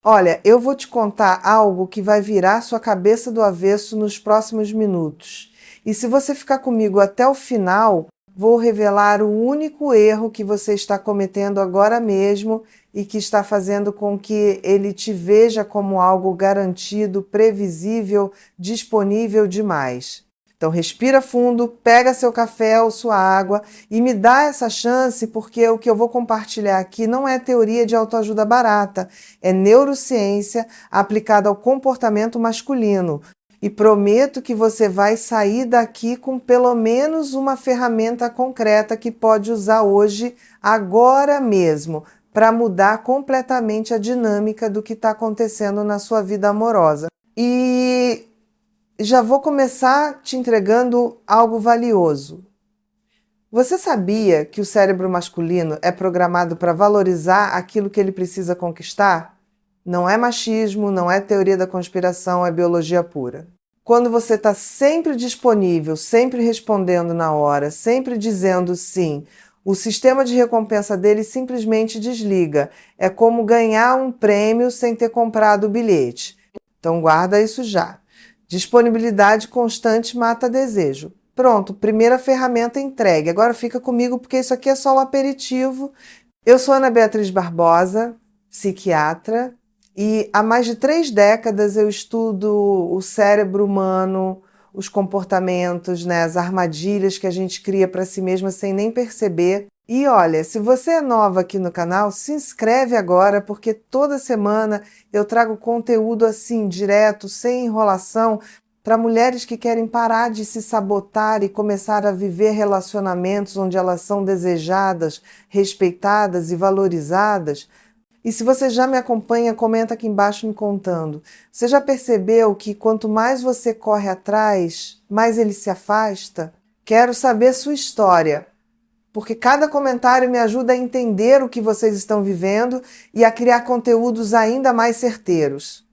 Olha, eu vou te contar algo que vai virar sua cabeça do avesso nos próximos minutos. E se você ficar comigo até o final, vou revelar o único erro que você está cometendo agora mesmo e que está fazendo com que ele te veja como algo garantido, previsível, disponível demais. Então respira fundo, pega seu café ou sua água e me dá essa chance, porque o que eu vou compartilhar aqui não é teoria de autoajuda barata, é neurociência aplicada ao comportamento masculino. E prometo que você vai sair daqui com pelo menos uma ferramenta concreta que pode usar hoje, agora mesmo, para mudar completamente a dinâmica do que está acontecendo na sua vida amorosa. E já vou começar te entregando algo valioso. Você sabia que o cérebro masculino é programado para valorizar aquilo que ele precisa conquistar? Não é machismo, não é teoria da conspiração, é biologia pura. Quando você está sempre disponível, sempre respondendo na hora, sempre dizendo sim, o sistema de recompensa dele simplesmente desliga. É como ganhar um prêmio sem ter comprado o bilhete. Então guarda isso já. Disponibilidade constante mata desejo. Pronto, primeira ferramenta entregue. Agora fica comigo porque isso aqui é só um aperitivo. Eu sou Ana Beatriz Barbosa, psiquiatra, e há mais de 3 décadas eu estudo o cérebro humano, os comportamentos, né, as armadilhas que a gente cria para si mesma sem nem perceber. E olha, se você é nova aqui no canal, se inscreve agora, porque toda semana eu trago conteúdo assim, direto, sem enrolação, para mulheres que querem parar de se sabotar e começar a viver relacionamentos onde elas são desejadas, respeitadas e valorizadas. E se você já me acompanha, comenta aqui embaixo me contando. Você já percebeu que quanto mais você corre atrás, mais ele se afasta? Quero saber sua história, porque cada comentário me ajuda a entender o que vocês estão vivendo e a criar conteúdos ainda mais certeiros.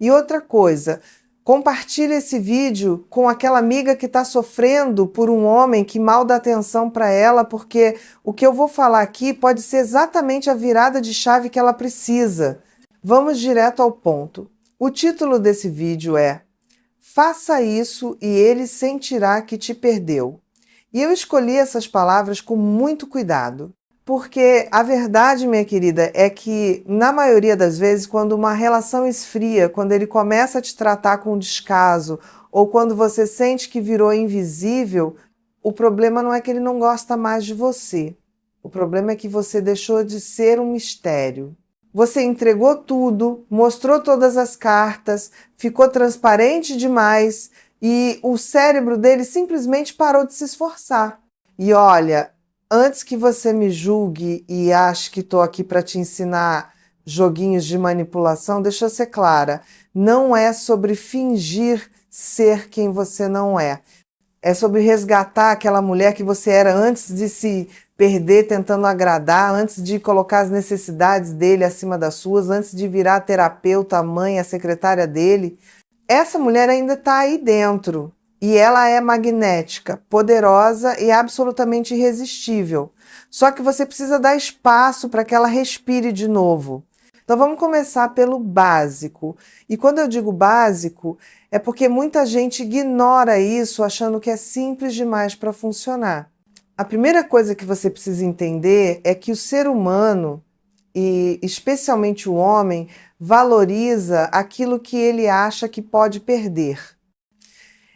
E outra coisa, compartilhe esse vídeo com aquela amiga que está sofrendo por um homem que mal dá atenção para ela, porque o que eu vou falar aqui pode ser exatamente a virada de chave que ela precisa. Vamos direto ao ponto. O título desse vídeo é "Faça isso e ele sentirá que te perdeu". E eu escolhi essas palavras com muito cuidado, porque a verdade, minha querida, é que, na maioria das vezes, quando uma relação esfria, quando ele começa a te tratar com descaso, ou quando você sente que virou invisível, o problema não é que ele não gosta mais de você. O problema é que você deixou de ser um mistério. Você entregou tudo, mostrou todas as cartas, ficou transparente demais, e o cérebro dele simplesmente parou de se esforçar. E olha, antes que você me julgue e ache que estou aqui para te ensinar joguinhos de manipulação, deixa eu ser clara, não é sobre fingir ser quem você não é. É sobre resgatar aquela mulher que você era antes de se perder tentando agradar, antes de colocar as necessidades dele acima das suas, antes de virar a terapeuta, a mãe, a secretária dele. Essa mulher ainda está aí dentro e ela é magnética, poderosa e absolutamente irresistível. Só que você precisa dar espaço para que ela respire de novo. Então vamos começar pelo básico. E quando eu digo básico, é porque muita gente ignora isso achando que é simples demais para funcionar. A primeira coisa que você precisa entender é que o ser humano, e especialmente o homem, valoriza aquilo que ele acha que pode perder.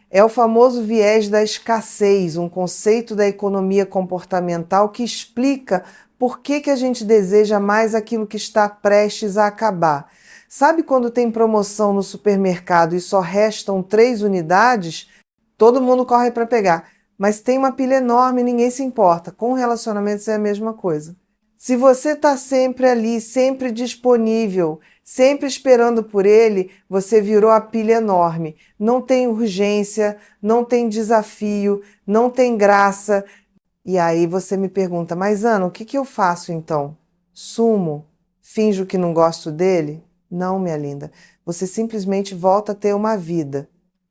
É o famoso viés da escassez, um conceito da economia comportamental que explica por que a gente deseja mais aquilo que está prestes a acabar. Sabe quando tem promoção no supermercado e só restam 3 unidades? Todo mundo corre para pegar, mas tem uma pilha enorme e ninguém se importa. Com relacionamentos é a mesma coisa. Se você está sempre ali, sempre disponível, sempre esperando por ele, você virou a pilha enorme. Não tem urgência, não tem desafio, não tem graça. E aí você me pergunta, mas Ana, o que eu faço então? Sumo? Finjo que não gosto dele? Não, minha linda. Você simplesmente volta a ter uma vida.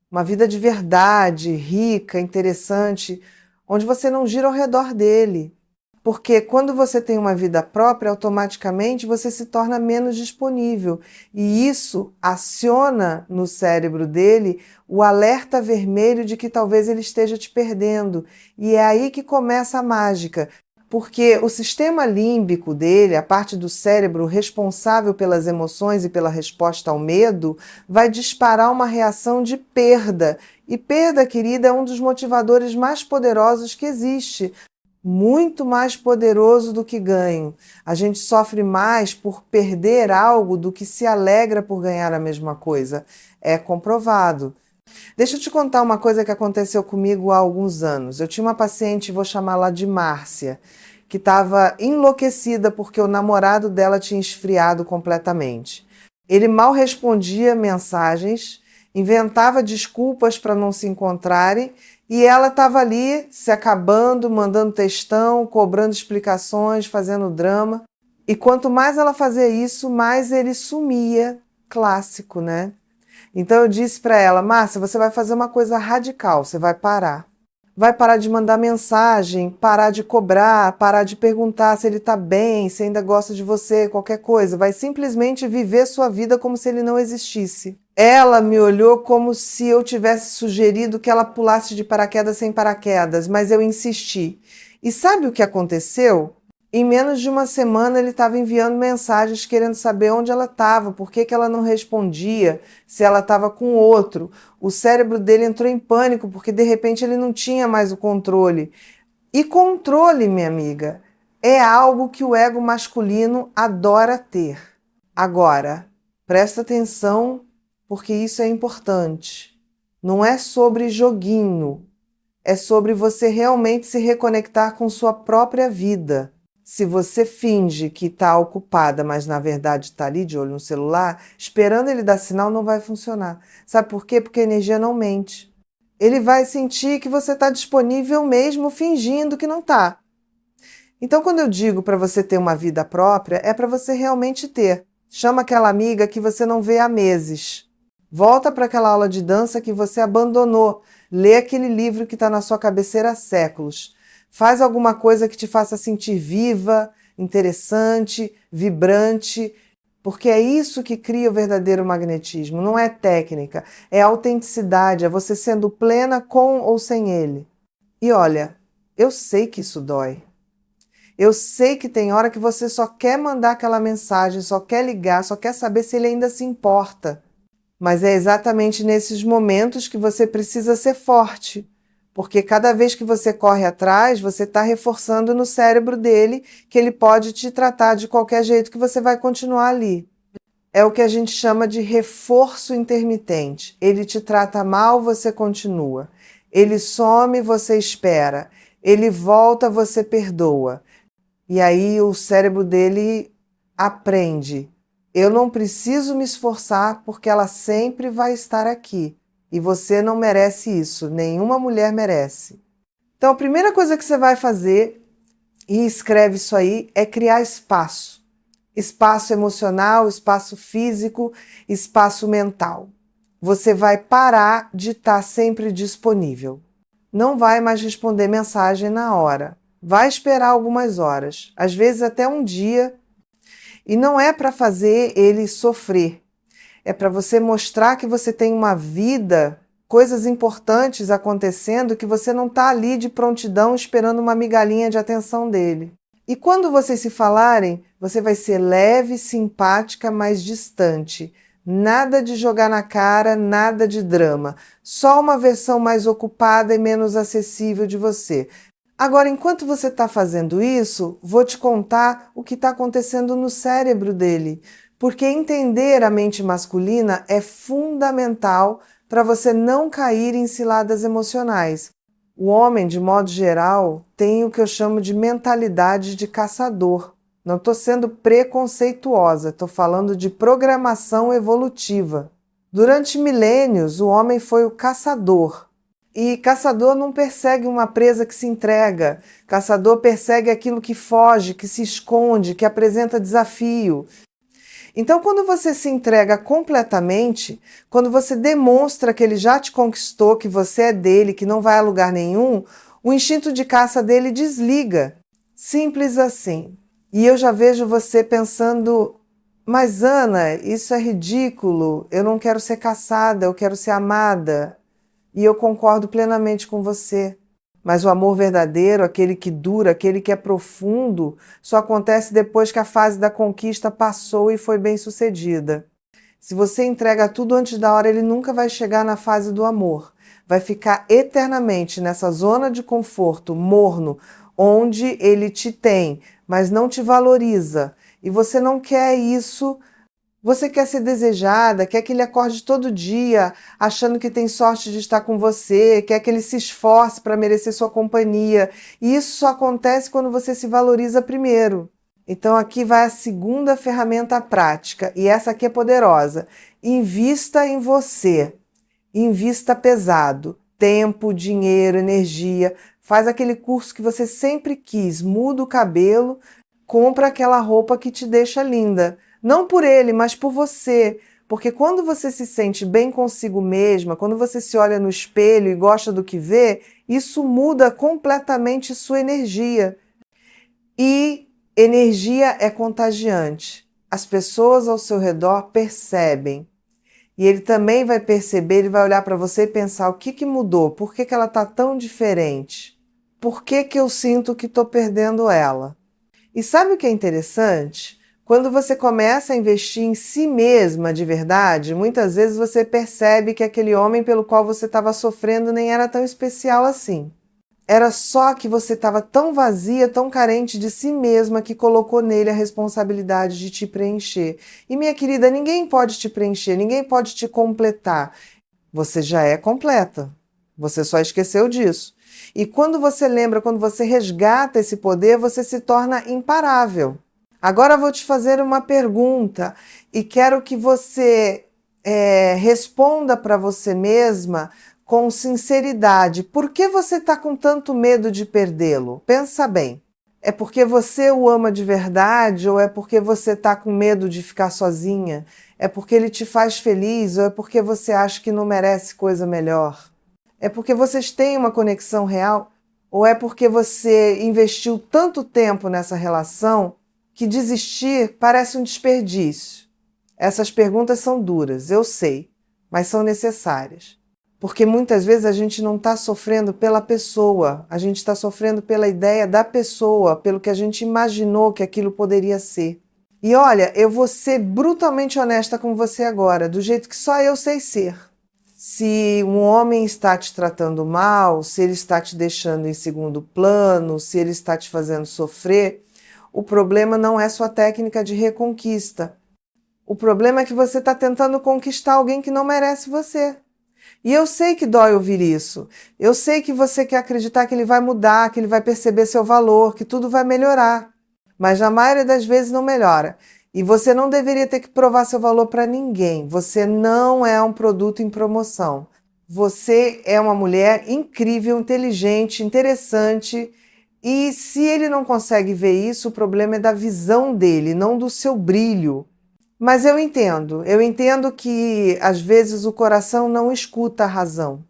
Uma vida de verdade, rica, interessante, onde você não gira ao redor dele. Porque quando você tem uma vida própria, automaticamente você se torna menos disponível. E isso aciona no cérebro dele o alerta vermelho de que talvez ele esteja te perdendo. E é aí que começa a mágica. Porque o sistema límbico dele, a parte do cérebro responsável pelas emoções e pela resposta ao medo, vai disparar uma reação de perda. E perda, querida, é um dos motivadores mais poderosos que existe. Muito mais poderoso do que ganho. A gente sofre mais por perder algo do que se alegra por ganhar a mesma coisa. É comprovado. Deixa eu te contar uma coisa que aconteceu comigo há alguns anos. Eu tinha uma paciente, vou chamá-la de Márcia, que estava enlouquecida porque o namorado dela tinha esfriado completamente. Ele mal respondia mensagens, inventava desculpas para não se encontrarem e ela estava ali se acabando, mandando textão, cobrando explicações, fazendo drama. E quanto mais ela fazia isso, mais ele sumia. Clássico, né? Então eu disse para ela: Márcia, você vai fazer uma coisa radical, você vai parar. Vai parar de mandar mensagem, parar de cobrar, parar de perguntar se ele está bem, se ainda gosta de você, qualquer coisa. Vai simplesmente viver sua vida como se ele não existisse. Ela me olhou como se eu tivesse sugerido que ela pulasse de paraquedas sem paraquedas, mas eu insisti. E sabe o que aconteceu? Em menos de uma semana ele estava enviando mensagens querendo saber onde ela estava, por que ela não respondia, se ela estava com outro. O cérebro dele entrou em pânico porque de repente ele não tinha mais o controle. E controle, minha amiga, é algo que o ego masculino adora ter. Agora, presta atenção porque isso é importante. Não é sobre joguinho, é sobre você realmente se reconectar com sua própria vida. Se você finge que está ocupada, mas na verdade está ali de olho no celular, esperando ele dar sinal, não vai funcionar. Sabe por quê? Porque a energia não mente. Ele vai sentir que você está disponível mesmo fingindo que não está. Então, quando eu digo para você ter uma vida própria, é para você realmente ter. Chama aquela amiga que você não vê há meses. Volta para aquela aula de dança que você abandonou. Lê aquele livro que está na sua cabeceira há séculos. Faz alguma coisa que te faça sentir viva, interessante, vibrante, porque é isso que cria o verdadeiro magnetismo. Não é técnica, é autenticidade, é você sendo plena com ou sem ele. E olha, eu sei que isso dói. Eu sei que tem hora que você só quer mandar aquela mensagem, só quer ligar, só quer saber se ele ainda se importa. Mas é exatamente nesses momentos que você precisa ser forte. Porque cada vez que você corre atrás, você está reforçando no cérebro dele que ele pode te tratar de qualquer jeito que você vai continuar ali. É o que a gente chama de reforço intermitente. Ele te trata mal, você continua. Ele some, você espera. Ele volta, você perdoa. E aí o cérebro dele aprende. Eu não preciso me esforçar porque ela sempre vai estar aqui. E você não merece isso, nenhuma mulher merece. Então a primeira coisa que você vai fazer, e escreve isso aí, é criar espaço. Espaço emocional, espaço físico, espaço mental. Você vai parar de estar sempre disponível. Não vai mais responder mensagem na hora. Vai esperar algumas horas, às vezes até um dia. E não é para fazer ele sofrer. É para você mostrar que você tem uma vida, coisas importantes acontecendo, que você não está ali de prontidão esperando uma migalhinha de atenção dele. E quando vocês se falarem, você vai ser leve, simpática, mas distante. Nada de jogar na cara, nada de drama. Só uma versão mais ocupada e menos acessível de você. Agora, enquanto você está fazendo isso, vou te contar o que está acontecendo no cérebro dele. Porque entender a mente masculina é fundamental para você não cair em ciladas emocionais. O homem, de modo geral, tem o que eu chamo de mentalidade de caçador. Não estou sendo preconceituosa, estou falando de programação evolutiva. Durante milênios, o homem foi o caçador. E caçador não persegue uma presa que se entrega. Caçador persegue aquilo que foge, que se esconde, que apresenta desafio. Então, quando você se entrega completamente, quando você demonstra que ele já te conquistou, que você é dele, que não vai a lugar nenhum, o instinto de caça dele desliga. Simples assim. E eu já vejo você pensando: mas Ana, isso é ridículo, eu não quero ser caçada, eu quero ser amada. E eu concordo plenamente com você. Mas o amor verdadeiro, aquele que dura, aquele que é profundo, só acontece depois que a fase da conquista passou e foi bem sucedida. Se você entrega tudo antes da hora, ele nunca vai chegar na fase do amor. Vai ficar eternamente nessa zona de conforto morno, onde ele te tem, mas não te valoriza. E você não quer isso. Você quer ser desejada, quer que ele acorde todo dia achando que tem sorte de estar com você, quer que ele se esforce para merecer sua companhia. E isso só acontece quando você se valoriza primeiro. Então aqui vai a segunda ferramenta prática, e essa aqui é poderosa. Invista em você. Invista pesado. Tempo, dinheiro, energia. Faz aquele curso que você sempre quis, muda o cabelo, compra aquela roupa que te deixa linda. Não por ele, mas por você. Porque quando você se sente bem consigo mesma, quando você se olha no espelho e gosta do que vê, isso muda completamente sua energia. E energia é contagiante. As pessoas ao seu redor percebem. E ele também vai perceber, ele vai olhar para você e pensar: o que que mudou? Por que que ela está tão diferente? Por que que eu sinto que estou perdendo ela? E sabe o que é interessante? Quando você começa a investir em si mesma de verdade, muitas vezes você percebe que aquele homem pelo qual você estava sofrendo nem era tão especial assim. Era só que você estava tão vazia, tão carente de si mesma, que colocou nele a responsabilidade de te preencher. E minha querida, ninguém pode te preencher, ninguém pode te completar. Você já é completa. Você só esqueceu disso. E quando você lembra, quando você resgata esse poder, você se torna imparável. Agora eu vou te fazer uma pergunta e quero que você responda para você mesma com sinceridade. Por que você está com tanto medo de perdê-lo? Pensa bem. É porque você o ama de verdade ou é porque você está com medo de ficar sozinha? É porque ele te faz feliz ou é porque você acha que não merece coisa melhor? É porque vocês têm uma conexão real ou é porque você investiu tanto tempo nessa relação que desistir parece um desperdício? Essas perguntas são duras, eu sei, mas são necessárias. Porque muitas vezes a gente não está sofrendo pela pessoa, a gente está sofrendo pela ideia da pessoa, pelo que a gente imaginou que aquilo poderia ser. E olha, eu vou ser brutalmente honesta com você agora, do jeito que só eu sei ser. Se um homem está te tratando mal, se ele está te deixando em segundo plano, se ele está te fazendo sofrer, o problema não é sua técnica de reconquista. O problema é que você está tentando conquistar alguém que não merece você. E eu sei que dói ouvir isso. Eu sei que você quer acreditar que ele vai mudar, que ele vai perceber seu valor, que tudo vai melhorar. Mas na maioria das vezes não melhora. E você não deveria ter que provar seu valor para ninguém. Você não é um produto em promoção. Você é uma mulher incrível, inteligente, interessante. E se ele não consegue ver isso, o problema é da visão dele, não do seu brilho. Mas eu entendo que às vezes o coração não escuta a razão.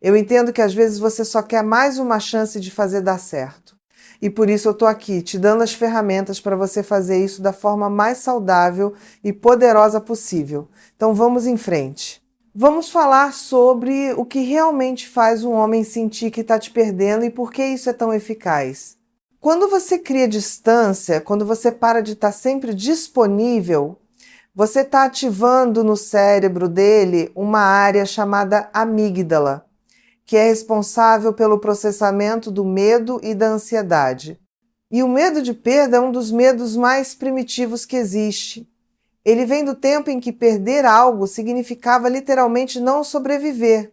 Eu entendo que às vezes você só quer mais uma chance de fazer dar certo. E por isso eu estou aqui te dando as ferramentas para você fazer isso da forma mais saudável e poderosa possível. Então vamos em frente. Vamos falar sobre o que realmente faz um homem sentir que está te perdendo e por que isso é tão eficaz. Quando você cria distância, quando você para de estar sempre disponível, você está ativando no cérebro dele uma área chamada amígdala, que é responsável pelo processamento do medo e da ansiedade. E o medo de perda é um dos medos mais primitivos que existe. Ele vem do tempo em que perder algo significava literalmente não sobreviver.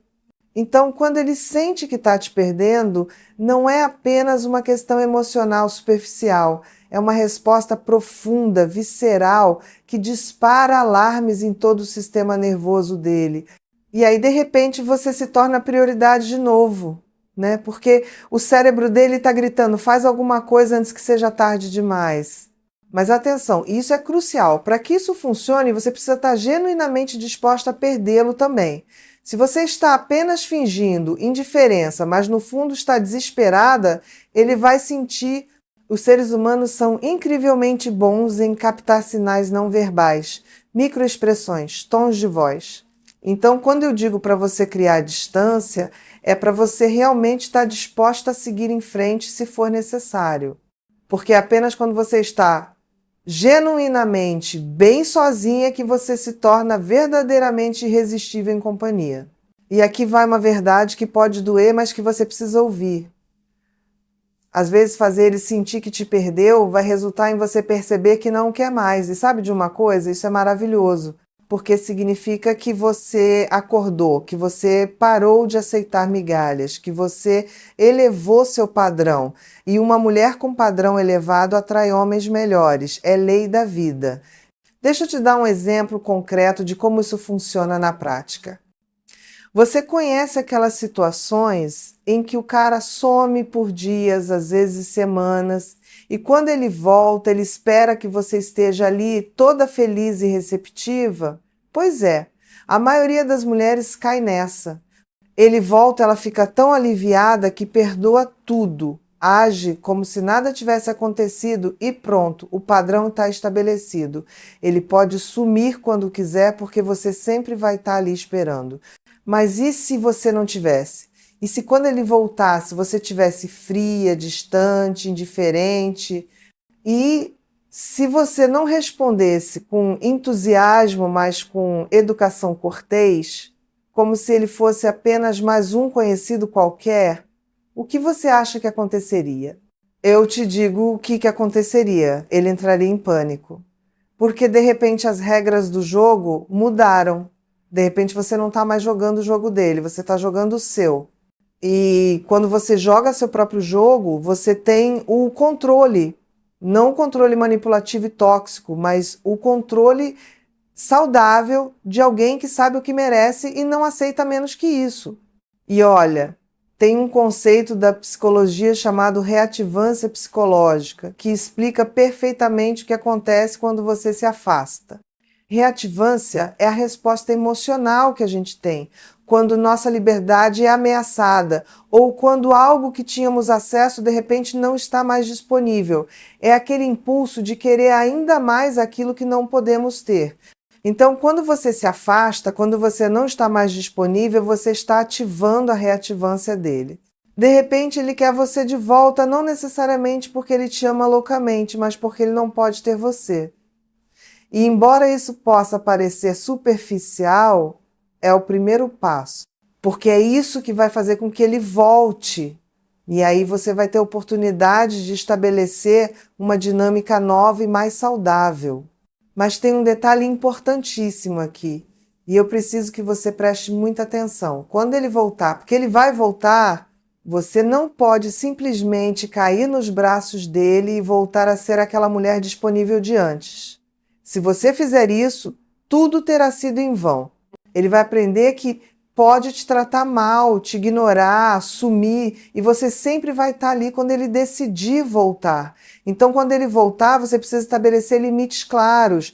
Então, quando ele sente que está te perdendo, não é apenas uma questão emocional superficial, é uma resposta profunda, visceral, que dispara alarmes em todo o sistema nervoso dele. E aí, de repente, você se torna prioridade de novo, né? Porque o cérebro dele está gritando: faz alguma coisa antes que seja tarde demais. Mas atenção, isso é crucial. Para que isso funcione, você precisa estar genuinamente disposta a perdê-lo também. Se você está apenas fingindo indiferença, mas no fundo está desesperada, ele vai sentir Os seres humanos são incrivelmente bons em captar sinais não verbais, microexpressões, tons de voz. Então, quando eu digo para você criar distância, é para você realmente estar disposta a seguir em frente se for necessário. Porque é apenas quando você está genuinamente bem sozinha que você se torna verdadeiramente irresistível em companhia. E aqui vai uma verdade que pode doer, mas que você precisa ouvir. Às vezes fazer ele sentir que te perdeu vai resultar em você perceber que não o quer mais. E sabe de uma coisa? Isso é maravilhoso, porque significa que você acordou, que você parou de aceitar migalhas, que você elevou seu padrão. E uma mulher com padrão elevado atrai homens melhores. É lei da vida. Deixa eu te dar um exemplo concreto de como isso funciona na prática. Você conhece aquelas situações em que o cara some por dias, às vezes semanas, e quando ele volta, ele espera que você esteja ali toda feliz e receptiva? Pois é, a maioria das mulheres cai nessa. Ele volta, ela fica tão aliviada que perdoa tudo, age como se nada tivesse acontecido e pronto, o padrão está estabelecido. Ele pode sumir quando quiser porque você sempre vai estar ali esperando. Mas e se você não tivesse? E se quando ele voltasse você tivesse fria, distante, indiferente? E se você não respondesse com entusiasmo, mas com educação cortês, como se ele fosse apenas mais um conhecido qualquer, o que você acha que aconteceria? Eu te digo o que aconteceria. Ele entraria em pânico. Porque de repente as regras do jogo mudaram. De repente você não está mais jogando o jogo dele, você está jogando o seu. E quando você joga seu próprio jogo, você tem o controle. Não o controle manipulativo e tóxico, mas o controle saudável de alguém que sabe o que merece e não aceita menos que isso. E olha, tem um conceito da psicologia chamado reativância psicológica, que explica perfeitamente o que acontece quando você se afasta. Reativância é a resposta emocional que a gente tem quando nossa liberdade é ameaçada ou quando algo que tínhamos acesso de repente não está mais disponível. É aquele impulso de querer ainda mais aquilo que não podemos ter. Então, quando você se afasta, quando você não está mais disponível, você está ativando a reativância dele. De repente, ele quer você de volta, não necessariamente porque ele te ama loucamente, mas porque ele não pode ter você. E embora isso possa parecer superficial, é o primeiro passo, porque é isso que vai fazer com que ele volte. E aí você vai ter oportunidade de estabelecer uma dinâmica nova e mais saudável. Mas tem um detalhe importantíssimo aqui, e eu preciso que você preste muita atenção. Quando ele voltar, porque ele vai voltar, você não pode simplesmente cair nos braços dele e voltar a ser aquela mulher disponível de antes. Se você fizer isso, tudo terá sido em vão. Ele vai aprender que pode te tratar mal, te ignorar, sumir, e você sempre vai estar ali quando ele decidir voltar. Então, quando ele voltar, você precisa estabelecer limites claros.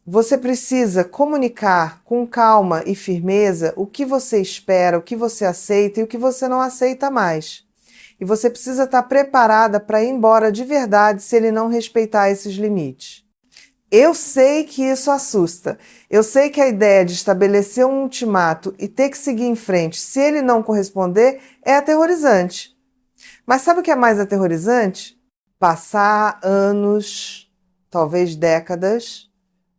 Você precisa comunicar com calma e firmeza o que você espera, o que você aceita e o que você não aceita mais. E você precisa estar preparada para ir embora de verdade se ele não respeitar esses limites. Eu sei que isso assusta. Eu sei que a ideia de estabelecer um ultimato e ter que seguir em frente se ele não corresponder é aterrorizante. Mas sabe o que é mais aterrorizante? Passar anos, talvez décadas,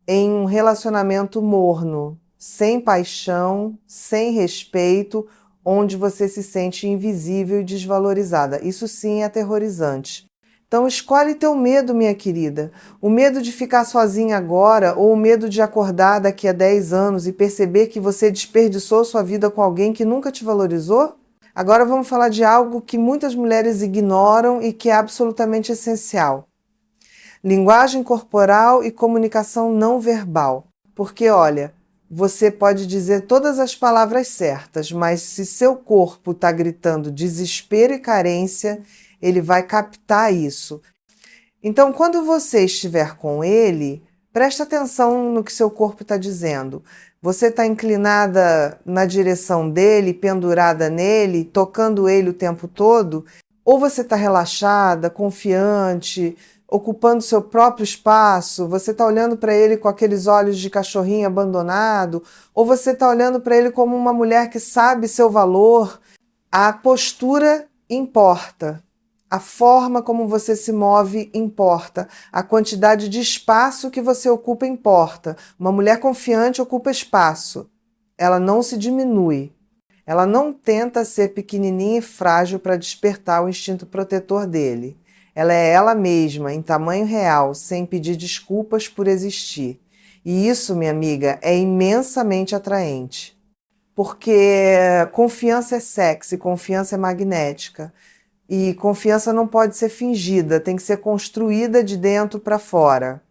em um relacionamento morno, sem paixão, sem respeito, onde você se sente invisível e desvalorizada. Isso sim é aterrorizante. Então escolhe teu medo, minha querida. O medo de ficar sozinha agora ou o medo de acordar daqui a 10 anos e perceber que você desperdiçou sua vida com alguém que nunca te valorizou? Agora vamos falar de algo que muitas mulheres ignoram e que é absolutamente essencial. Linguagem corporal e comunicação não verbal. Porque, olha, você pode dizer todas as palavras certas, mas se seu corpo está gritando desespero e carência, ele vai captar isso. Então, quando você estiver com ele, presta atenção no que seu corpo está dizendo. Você está inclinada na direção dele, pendurada nele, tocando ele o tempo todo? Ou você está relaxada, confiante, ocupando seu próprio espaço, você está olhando para ele com aqueles olhos de cachorrinho abandonado, ou você está olhando para ele como uma mulher que sabe seu valor. A postura importa. A forma como você se move importa. A quantidade de espaço que você ocupa importa. Uma mulher confiante ocupa espaço. Ela não se diminui. Ela não tenta ser pequenininha e frágil para despertar o instinto protetor dele. Ela é ela mesma, em tamanho real, sem pedir desculpas por existir. E isso, minha amiga, é imensamente atraente. Porque confiança é sexy, confiança é magnética. E confiança não pode ser fingida, tem que ser construída de dentro para fora.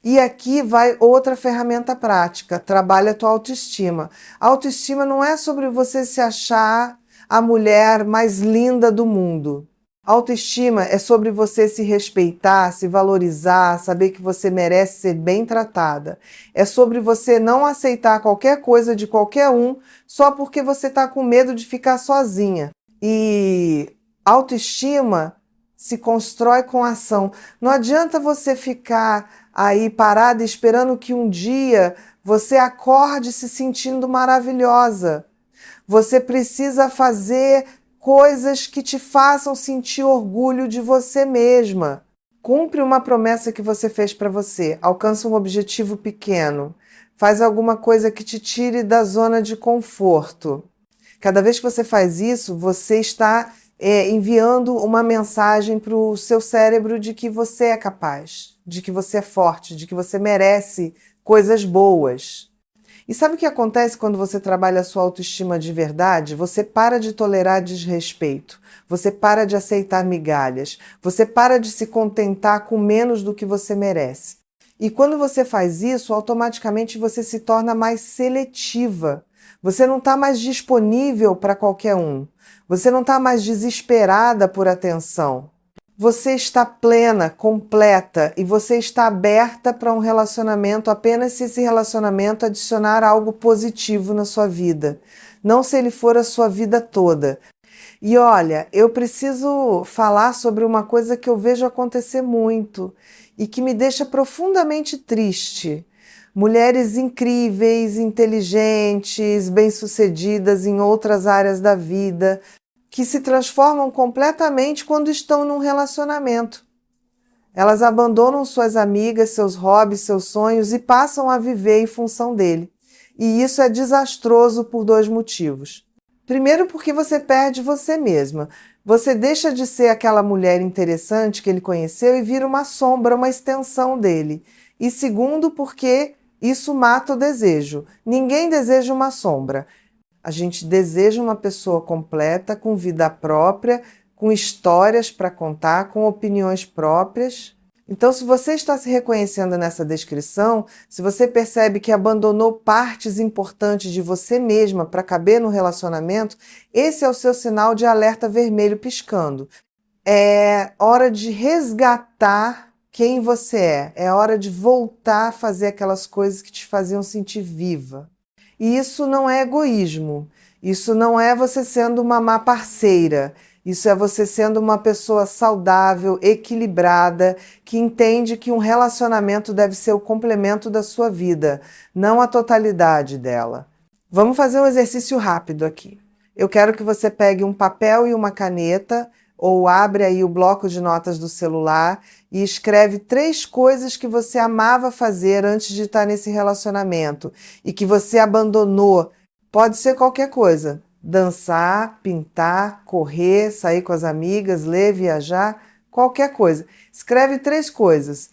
E aqui vai outra ferramenta prática, trabalha a tua autoestima. A autoestima não é sobre você se achar a mulher mais linda do mundo. A autoestima é sobre você se respeitar, se valorizar, saber que você merece ser bem tratada. É sobre você não aceitar qualquer coisa de qualquer um só porque você está com medo de ficar sozinha. E autoestima se constrói com ação. Não adianta você ficar aí parada esperando que um dia você acorde se sentindo maravilhosa. Você precisa fazer coisas que te façam sentir orgulho de você mesma. Cumpre uma promessa que você fez para você, alcança um objetivo pequeno, faz alguma coisa que te tire da zona de conforto. Cada vez que você faz isso, você está enviando uma mensagem para o seu cérebro de que você é capaz, de que você é forte, de que você merece coisas boas. E sabe o que acontece quando você trabalha a sua autoestima de verdade? Você para de tolerar desrespeito, você para de aceitar migalhas, você para de se contentar com menos do que você merece. E quando você faz isso, automaticamente você se torna mais seletiva. Você não está mais disponível para qualquer um. Você não está mais desesperada por atenção. Você está plena, completa e você está aberta para um relacionamento apenas se esse relacionamento adicionar algo positivo na sua vida. Não se ele for a sua vida toda. E olha, eu preciso falar sobre uma coisa que eu vejo acontecer muito e que me deixa profundamente triste. Mulheres incríveis, inteligentes, bem-sucedidas em outras áreas da vida, que se transformam completamente quando estão num relacionamento. Elas abandonam suas amigas, seus hobbies, seus sonhos e passam a viver em função dele. E isso é desastroso por dois motivos. Primeiro, porque você perde você mesma. Você deixa de ser aquela mulher interessante que ele conheceu e vira uma sombra, uma extensão dele. E segundo, porque isso mata o desejo. Ninguém deseja uma sombra. A gente deseja uma pessoa completa, com vida própria, com histórias para contar, com opiniões próprias. Então, se você está se reconhecendo nessa descrição, se você percebe que abandonou partes importantes de você mesma para caber no relacionamento, esse é o seu sinal de alerta vermelho piscando. É hora de resgatar quem você é. É hora de voltar a fazer aquelas coisas que te faziam sentir viva. E isso não é egoísmo. Isso não é você sendo uma má parceira. Isso é você sendo uma pessoa saudável, equilibrada, que entende que um relacionamento deve ser o complemento da sua vida, não a totalidade dela. Vamos fazer um exercício rápido aqui. Eu quero que você pegue um papel e uma caneta, ou abre aí o bloco de notas do celular e escreve 3 coisas que você amava fazer antes de estar nesse relacionamento e que você abandonou. Pode ser qualquer coisa. Dançar, pintar, correr, sair com as amigas, ler, viajar, qualquer coisa. Escreve 3 coisas.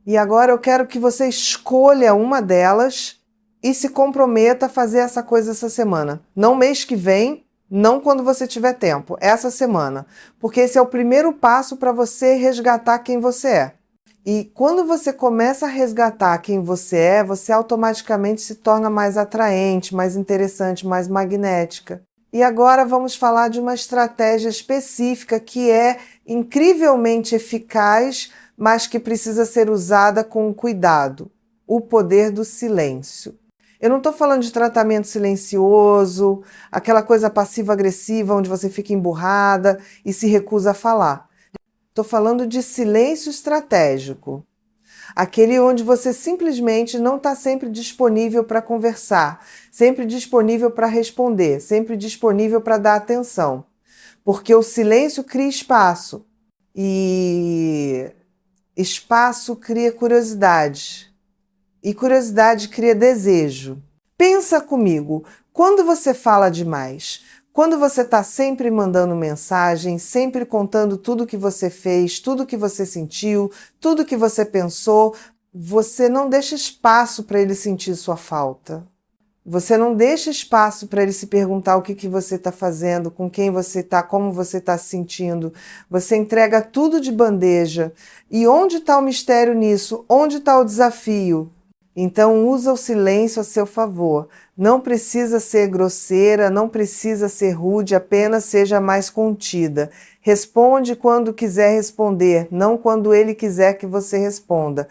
E agora eu quero que você escolha uma delas e se comprometa a fazer essa coisa essa semana. Não mês que vem, não quando você tiver tempo, essa semana. Porque esse é o primeiro passo para você resgatar quem você é. E quando você começa a resgatar quem você é, você automaticamente se torna mais atraente, mais interessante, mais magnética. E agora vamos falar de uma estratégia específica que é incrivelmente eficaz, mas que precisa ser usada com cuidado. O poder do silêncio. Eu não estou falando de tratamento silencioso, aquela coisa passiva-agressiva onde você fica emburrada e se recusa a falar. Estou falando de silêncio estratégico. Aquele onde você simplesmente não está sempre disponível para conversar, sempre disponível para responder, sempre disponível para dar atenção. Porque o silêncio cria espaço e espaço cria curiosidade e curiosidade cria desejo. Pensa comigo, quando você fala demais, quando você está sempre mandando mensagem, sempre contando tudo que você fez, tudo que você sentiu, tudo que você pensou, você não deixa espaço para ele sentir sua falta. Você não deixa espaço para ele se perguntar o que você está fazendo, com quem você está, como você está se sentindo. Você entrega tudo de bandeja. E onde está o mistério nisso? Onde está o desafio? Então usa o silêncio a seu favor. Não precisa ser grosseira, não precisa ser rude, apenas seja mais contida. Responde quando quiser responder, não quando ele quiser que você responda.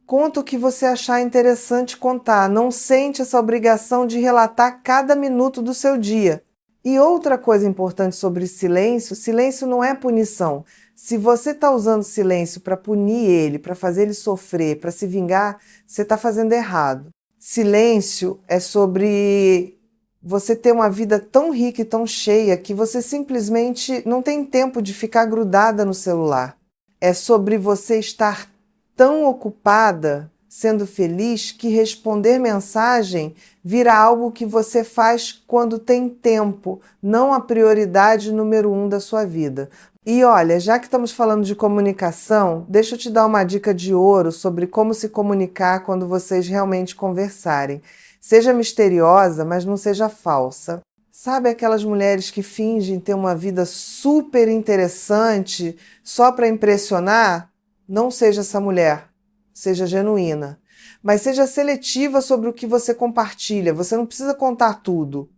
Conta o que você achar interessante contar. Não sente essa obrigação de relatar cada minuto do seu dia. E outra coisa importante sobre silêncio, silêncio não é punição. Se você está usando silêncio para punir ele, para fazer ele sofrer, para se vingar, você está fazendo errado. Silêncio é sobre você ter uma vida tão rica e tão cheia que você simplesmente não tem tempo de ficar grudada no celular. É sobre você estar tão ocupada, sendo feliz, que responder mensagem vira algo que você faz quando tem tempo, não a prioridade número 1 da sua vida. E olha, já que estamos falando de comunicação, deixa eu te dar uma dica de ouro sobre como se comunicar quando vocês realmente conversarem. Seja misteriosa, mas não seja falsa. Sabe aquelas mulheres que fingem ter uma vida super interessante só para impressionar? Não seja essa mulher, seja genuína, mas seja seletiva sobre o que você compartilha. Você não precisa contar tudo.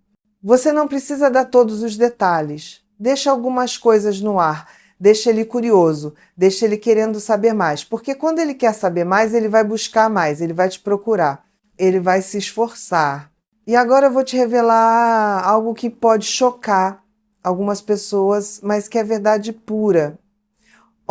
Você não precisa dar todos os detalhes. Deixa algumas coisas no ar, deixa ele curioso, deixa ele querendo saber mais, porque quando ele quer saber mais, ele vai buscar mais, ele vai te procurar, ele vai se esforçar. E agora eu vou te revelar algo que pode chocar algumas pessoas, mas que é verdade pura.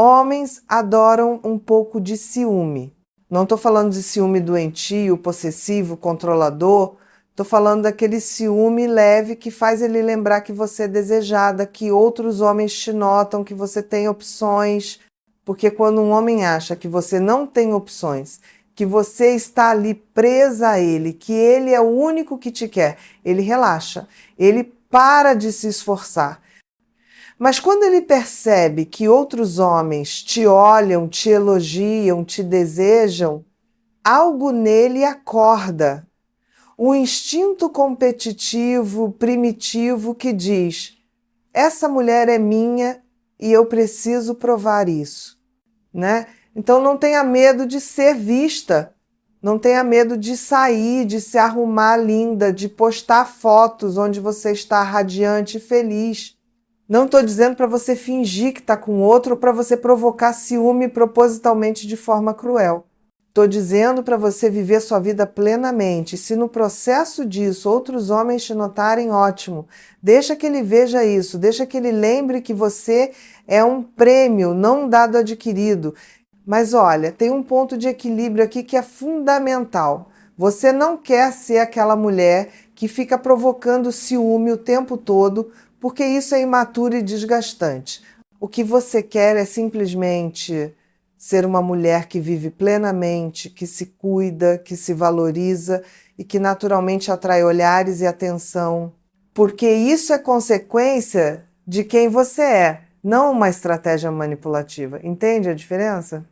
Homens adoram um pouco de ciúme. Não estou falando de ciúme doentio, possessivo, controlador. Estou falando daquele ciúme leve que faz ele lembrar que você é desejada, que outros homens te notam, que você tem opções. Porque quando um homem acha que você não tem opções, que você está ali presa a ele, que ele é o único que te quer, ele relaxa, ele para de se esforçar. Mas quando ele percebe que outros homens te olham, te elogiam, te desejam, algo nele acorda. Um instinto competitivo, primitivo que diz: essa mulher é minha e eu preciso provar isso, né? Então não tenha medo de ser vista, não tenha medo de sair, de se arrumar linda, de postar fotos onde você está radiante e feliz. Não estou dizendo para você fingir que está com outro ou para você provocar ciúme propositalmente de forma cruel. Estou dizendo para você viver sua vida plenamente. Se no processo disso outros homens te notarem, ótimo. Deixa que ele veja isso, deixa que ele lembre que você é um prêmio, não um dado adquirido. Mas olha, tem um ponto de equilíbrio aqui que é fundamental. Você não quer ser aquela mulher que fica provocando ciúme o tempo todo, porque isso é imaturo e desgastante. O que você quer é simplesmente ser uma mulher que vive plenamente, que se cuida, que se valoriza e que naturalmente atrai olhares e atenção, porque isso é consequência de quem você é, não uma estratégia manipulativa. Entende a diferença?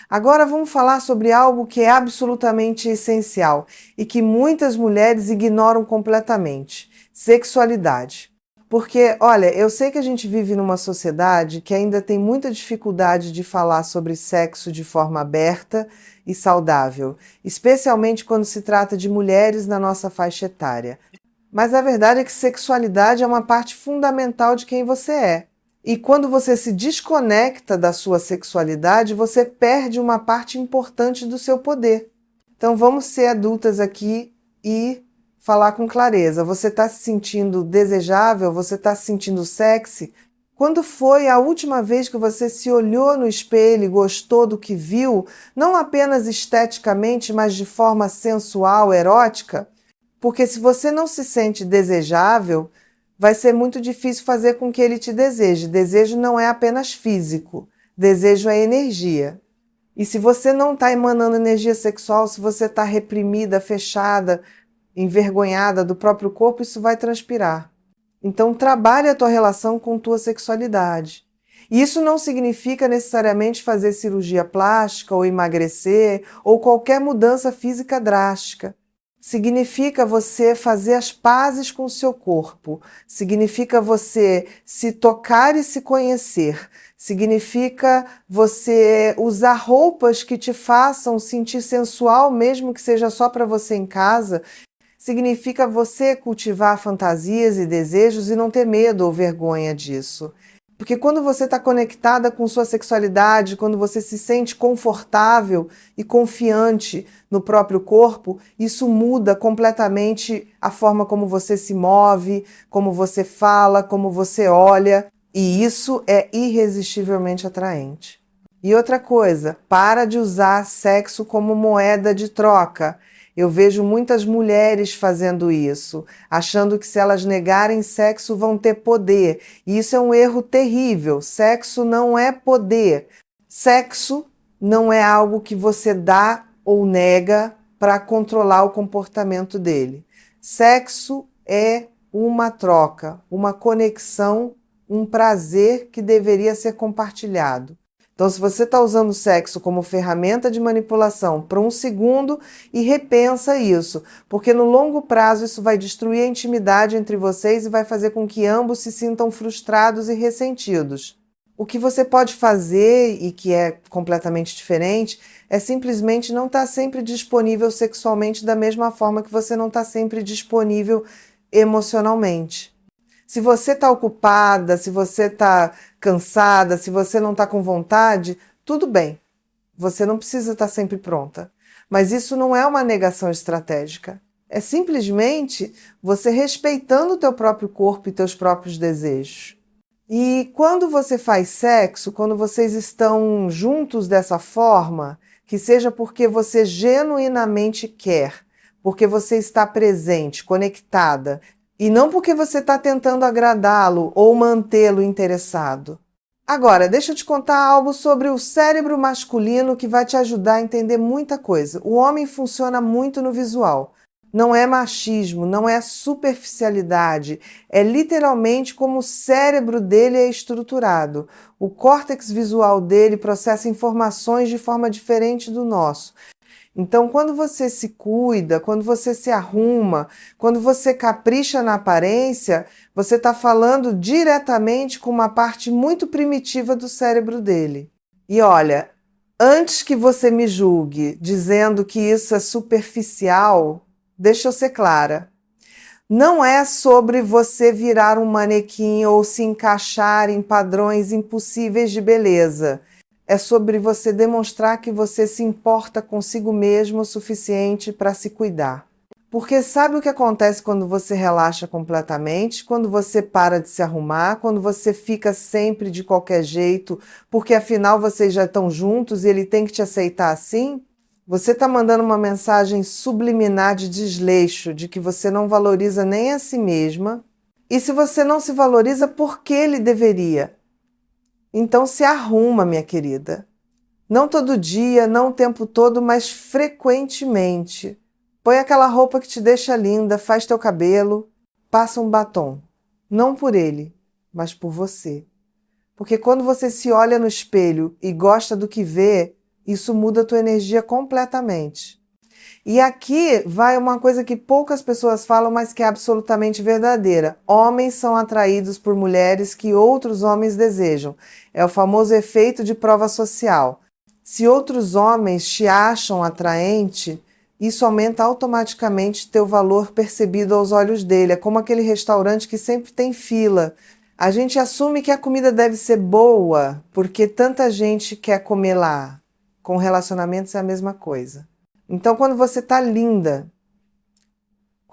Agora vamos falar sobre algo que é absolutamente essencial e que muitas mulheres ignoram completamente: sexualidade. Porque, olha, eu sei que a gente vive numa sociedade que ainda tem muita dificuldade de falar sobre sexo de forma aberta e saudável, especialmente quando se trata de mulheres na nossa faixa etária. Mas a verdade é que sexualidade é uma parte fundamental de quem você é. E quando você se desconecta da sua sexualidade, você perde uma parte importante do seu poder. Então vamos ser adultas aqui e falar com clareza. Você está se sentindo desejável? Você está se sentindo sexy? Quando foi a última vez que você se olhou no espelho e gostou do que viu, não apenas esteticamente, mas de forma sensual, erótica? Porque se você não se sente desejável, vai ser muito difícil fazer com que ele te deseje. Desejo não é apenas físico, desejo é energia. E se você não está emanando energia sexual, se você está reprimida, fechada, envergonhada do próprio corpo, isso vai transpirar. Então trabalhe a tua relação com tua sexualidade. E isso não significa necessariamente fazer cirurgia plástica ou emagrecer ou qualquer mudança física drástica. Significa você fazer as pazes com o seu corpo. Significa você se tocar e se conhecer. Significa você usar roupas que te façam sentir sensual, mesmo que seja só para você em casa. Significa você cultivar fantasias e desejos e não ter medo ou vergonha disso. Porque quando você está conectada com sua sexualidade, quando você se sente confortável e confiante no próprio corpo, isso muda completamente a forma como você se move, como você fala, como você olha, e isso é irresistivelmente atraente. E outra coisa, para de usar sexo como moeda de troca. Eu vejo muitas mulheres fazendo isso, achando que se elas negarem sexo vão ter poder. E isso é um erro terrível. Sexo não é poder. Sexo não é algo que você dá ou nega para controlar o comportamento dele. Sexo é uma troca, uma conexão, um prazer que deveria ser compartilhado. Então, se você está usando o sexo como ferramenta de manipulação por um segundo, e repensa isso, porque no longo prazo isso vai destruir a intimidade entre vocês e vai fazer com que ambos se sintam frustrados e ressentidos. O que você pode fazer, e que é completamente diferente, é simplesmente não estar sempre disponível sexualmente da mesma forma que você não está sempre disponível emocionalmente. Se você está ocupada, se você está cansada, se você não está com vontade, tudo bem. Você não precisa estar sempre pronta. Mas isso não é uma negação estratégica. É simplesmente você respeitando o teu próprio corpo e teus próprios desejos. E quando você faz sexo, quando vocês estão juntos dessa forma, que seja porque você genuinamente quer, porque você está presente, conectada, e não porque você está tentando agradá-lo ou mantê-lo interessado. Agora, deixa eu te contar algo sobre o cérebro masculino que vai te ajudar a entender muita coisa. O homem funciona muito no visual. Não é machismo, não é superficialidade. É literalmente como o cérebro dele é estruturado. O córtex visual dele processa informações de forma diferente do nosso. Então, quando você se cuida, quando você se arruma, quando você capricha na aparência, você está falando diretamente com uma parte muito primitiva do cérebro dele. E olha, antes que você me julgue dizendo que isso é superficial, deixa eu ser clara. Não é sobre você virar um manequim ou se encaixar em padrões impossíveis de beleza. É sobre você demonstrar que você se importa consigo mesmo o suficiente para se cuidar. Porque sabe o que acontece quando você relaxa completamente, quando você para de se arrumar, quando você fica sempre de qualquer jeito, porque afinal vocês já estão juntos e ele tem que te aceitar assim? Você está mandando uma mensagem subliminar de desleixo, de que você não valoriza nem a si mesma. E se você não se valoriza, por que ele deveria? Então se arruma, minha querida. Não todo dia, não o tempo todo, mas frequentemente. Põe aquela roupa que te deixa linda, faz teu cabelo, passa um batom. Não por ele, mas por você. Porque quando você se olha no espelho e gosta do que vê, isso muda a tua energia completamente. E aqui vai uma coisa que poucas pessoas falam, mas que é absolutamente verdadeira. Homens são atraídos por mulheres que outros homens desejam. É o famoso efeito de prova social. Se outros homens te acham atraente, isso aumenta automaticamente teu valor percebido aos olhos dele. É como aquele restaurante que sempre tem fila. A gente assume que a comida deve ser boa porque tanta gente quer comer lá. Com relacionamentos é a mesma coisa. Então, quando você está linda,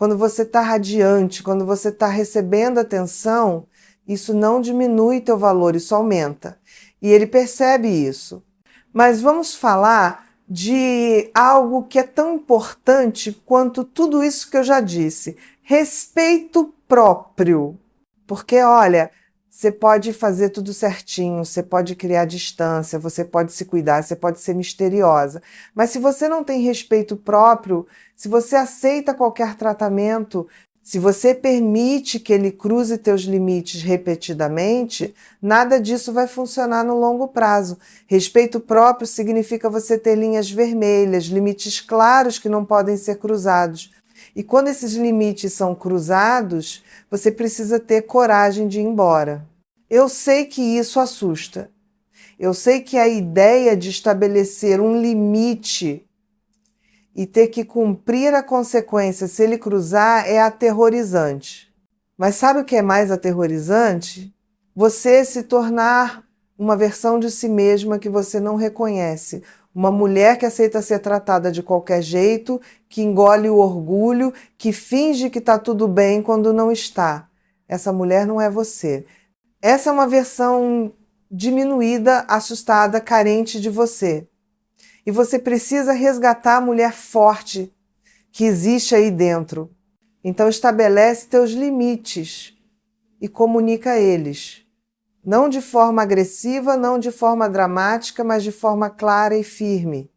quando você está radiante, quando você está recebendo atenção, isso não diminui teu valor, isso aumenta. E ele percebe isso. Mas vamos falar de algo que é tão importante quanto tudo isso que eu já disse. Respeito próprio. Porque, olha, você pode fazer tudo certinho, você pode criar distância, você pode se cuidar, você pode ser misteriosa. Mas se você não tem respeito próprio, se você aceita qualquer tratamento, se você permite que ele cruze teus limites repetidamente, nada disso vai funcionar no longo prazo. Respeito próprio significa você ter linhas vermelhas, limites claros que não podem ser cruzados. E quando esses limites são cruzados, você precisa ter coragem de ir embora. Eu sei que isso assusta. Eu sei que a ideia de estabelecer um limite e ter que cumprir a consequência se ele cruzar é aterrorizante. Mas sabe o que é mais aterrorizante? Você se tornar uma versão de si mesma que você não reconhece. Uma mulher que aceita ser tratada de qualquer jeito, que engole o orgulho, que finge que está tudo bem quando não está. Essa mulher não é você. Essa é uma versão diminuída, assustada, carente de você. E você precisa resgatar a mulher forte que existe aí dentro. Então estabelece teus limites e comunica eles. Não de forma agressiva, não de forma dramática, mas de forma clara e firme.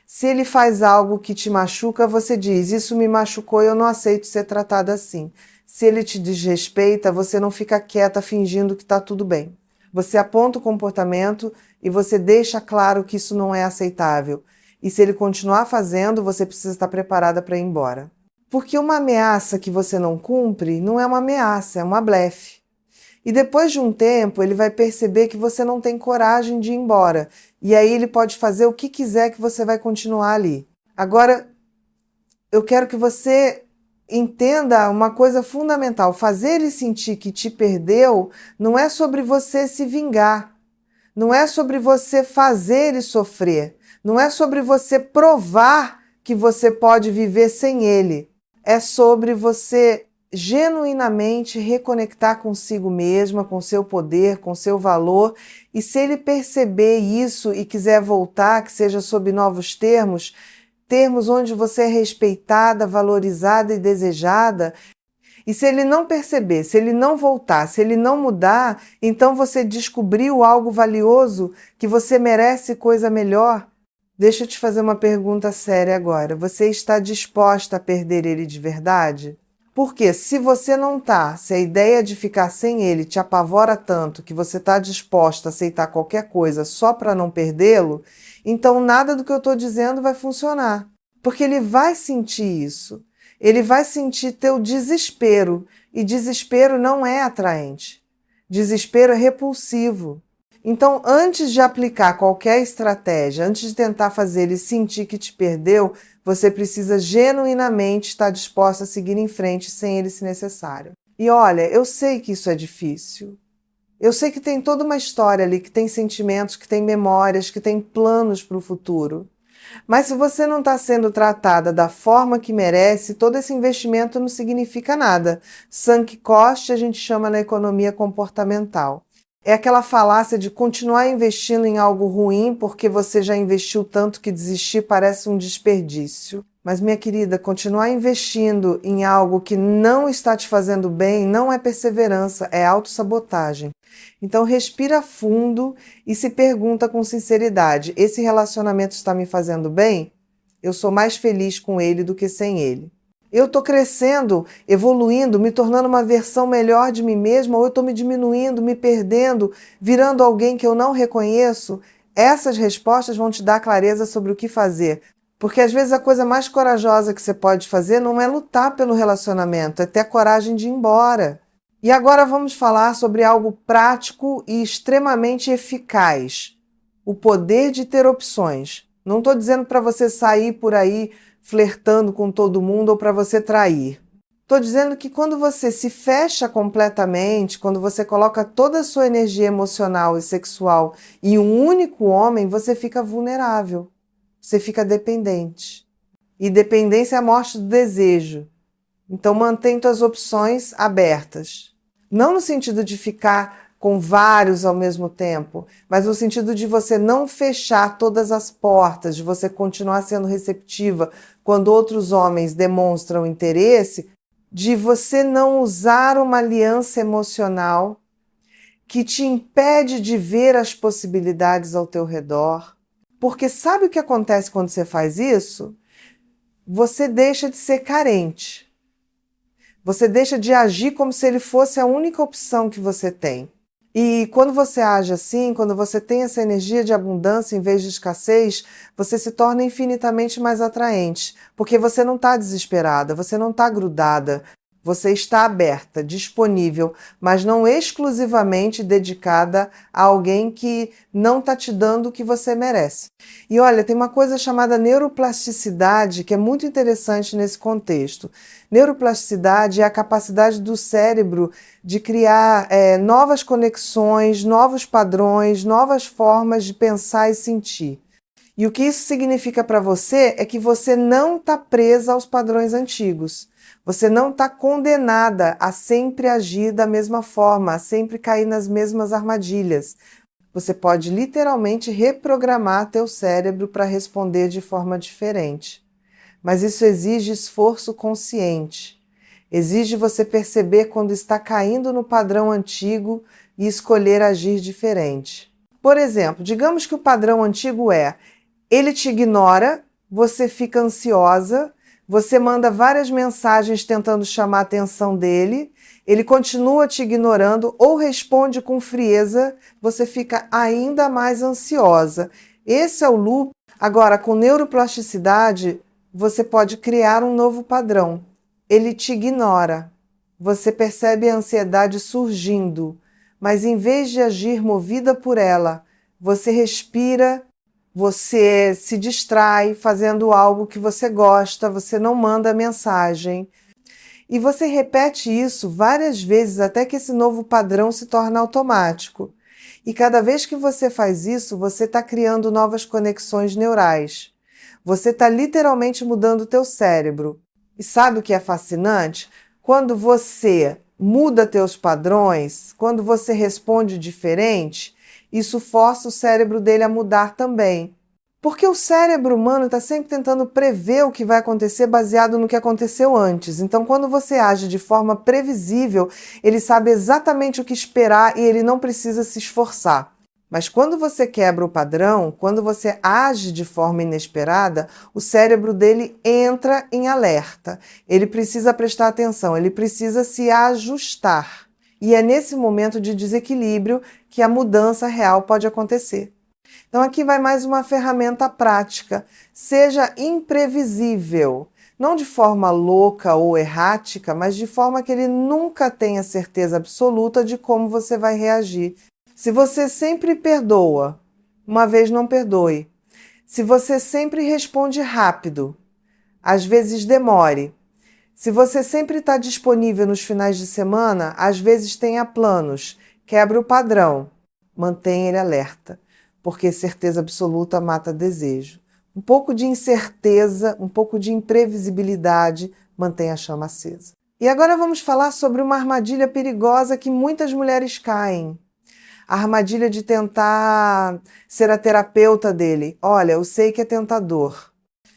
Se ele faz algo que te machuca, você diz: isso me machucou, eu não aceito ser tratada assim. Se ele te desrespeita, você não fica quieta fingindo que está tudo bem. Você aponta o comportamento e você deixa claro que isso não é aceitável. E se ele continuar fazendo, você precisa estar preparada para ir embora. Porque uma ameaça que você não cumpre não é uma ameaça, é uma blefe. E depois de um tempo, ele vai perceber que você não tem coragem de ir embora. E aí ele pode fazer o que quiser que você vai continuar ali. Agora, eu quero que você entenda uma coisa fundamental. Fazer ele sentir que te perdeu não é sobre você se vingar. Não é sobre você fazer ele sofrer. Não é sobre você provar que você pode viver sem ele. É sobre você genuinamente reconectar consigo mesma, com seu poder, com seu valor. E se ele perceber isso e quiser voltar, que seja sob novos termos, termos onde você é respeitada, valorizada e desejada. E se ele não perceber, se ele não voltar, se ele não mudar, então você descobriu algo valioso, que você merece coisa melhor. Deixa eu te fazer uma pergunta séria agora. Você está disposta a perder ele de verdade? Porque se você não está, se a ideia de ficar sem ele te apavora tanto que você está disposta a aceitar qualquer coisa só para não perdê-lo, então nada do que eu estou dizendo vai funcionar. Porque ele vai sentir isso. Ele vai sentir teu desespero. E desespero não é atraente. Desespero é repulsivo. Então, antes de aplicar qualquer estratégia, antes de tentar fazer ele sentir que te perdeu, você precisa genuinamente estar disposta a seguir em frente sem ele se necessário. E olha, eu sei que isso é difícil. Eu sei que tem toda uma história ali, que tem sentimentos, que tem memórias, que tem planos para o futuro. Mas se você não está sendo tratada da forma que merece, todo esse investimento não significa nada. Sunk cost a gente chama na economia comportamental. É aquela falácia de continuar investindo em algo ruim porque você já investiu tanto que desistir parece um desperdício. Mas, minha querida, continuar investindo em algo que não está te fazendo bem não é perseverança, é autossabotagem. Então, respira fundo e se pergunta com sinceridade: esse relacionamento está me fazendo bem? Eu sou mais feliz com ele do que sem ele. Eu estou crescendo, evoluindo, me tornando uma versão melhor de mim mesma, ou eu estou me diminuindo, me perdendo, virando alguém que eu não reconheço? Essas respostas vão te dar clareza sobre o que fazer. Porque às vezes a coisa mais corajosa que você pode fazer não é lutar pelo relacionamento, é ter a coragem de ir embora. E agora vamos falar sobre algo prático e extremamente eficaz: o poder de ter opções. Não estou dizendo para você sair por aí flertando com todo mundo ou para você trair. Estou dizendo que quando você se fecha completamente, quando você coloca toda a sua energia emocional e sexual em um único homem, você fica vulnerável, você fica dependente. E dependência é a morte do desejo. Então mantém tuas opções abertas. Não no sentido de ficar com vários ao mesmo tempo, mas no sentido de você não fechar todas as portas, de você continuar sendo receptiva quando outros homens demonstram interesse, de você não usar uma aliança emocional que te impede de ver as possibilidades ao teu redor. Porque sabe o que acontece quando você faz isso? Você deixa de ser carente. Você deixa de agir como se ele fosse a única opção que você tem. E quando você age assim, quando você tem essa energia de abundância em vez de escassez, você se torna infinitamente mais atraente, porque você não está desesperada, você não está grudada, você está aberta, disponível, mas não exclusivamente dedicada a alguém que não está te dando o que você merece. E olha, tem uma coisa chamada neuroplasticidade que é muito interessante nesse contexto. Neuroplasticidade é a capacidade do cérebro de criar novas conexões, novos padrões, novas formas de pensar e sentir. E o que isso significa para você é que você não está presa aos padrões antigos. Você não está condenada a sempre agir da mesma forma, a sempre cair nas mesmas armadilhas. Você pode literalmente reprogramar teu cérebro para responder de forma diferente. Mas isso exige esforço consciente. Exige você perceber quando está caindo no padrão antigo e escolher agir diferente. Por exemplo, digamos que o padrão antigo é: ele te ignora, você fica ansiosa, você manda várias mensagens tentando chamar a atenção dele, ele continua te ignorando ou responde com frieza, você fica ainda mais ansiosa. Esse é o loop. Agora, com neuroplasticidade, você pode criar um novo padrão. Ele te ignora. Você percebe a ansiedade surgindo, mas em vez de agir movida por ela, você respira, você se distrai fazendo algo que você gosta, você não manda mensagem. E você repete isso várias vezes até que esse novo padrão se torne automático. E cada vez que você faz isso, você está criando novas conexões neurais. Você está literalmente mudando o teu cérebro. E sabe o que é fascinante? Quando você muda teus padrões, quando você responde diferente, isso força o cérebro dele a mudar também. Porque o cérebro humano está sempre tentando prever o que vai acontecer baseado no que aconteceu antes. Então, quando você age de forma previsível, ele sabe exatamente o que esperar e ele não precisa se esforçar. Mas quando você quebra o padrão, quando você age de forma inesperada, o cérebro dele entra em alerta. Ele precisa prestar atenção, ele precisa se ajustar. E é nesse momento de desequilíbrio que a mudança real pode acontecer. Então aqui vai mais uma ferramenta prática. Seja imprevisível. Não de forma louca ou errática, mas de forma que ele nunca tenha certeza absoluta de como você vai reagir. Se você sempre perdoa, uma vez não perdoe. Se você sempre responde rápido, às vezes demore. Se você sempre está disponível nos finais de semana, às vezes tenha planos. Quebra o padrão. Mantenha ele alerta, porque certeza absoluta mata desejo. Um pouco de incerteza, um pouco de imprevisibilidade mantém a chama acesa. E agora vamos falar sobre uma armadilha perigosa que muitas mulheres caem. A armadilha de tentar ser a terapeuta dele. Olha, eu sei que é tentador.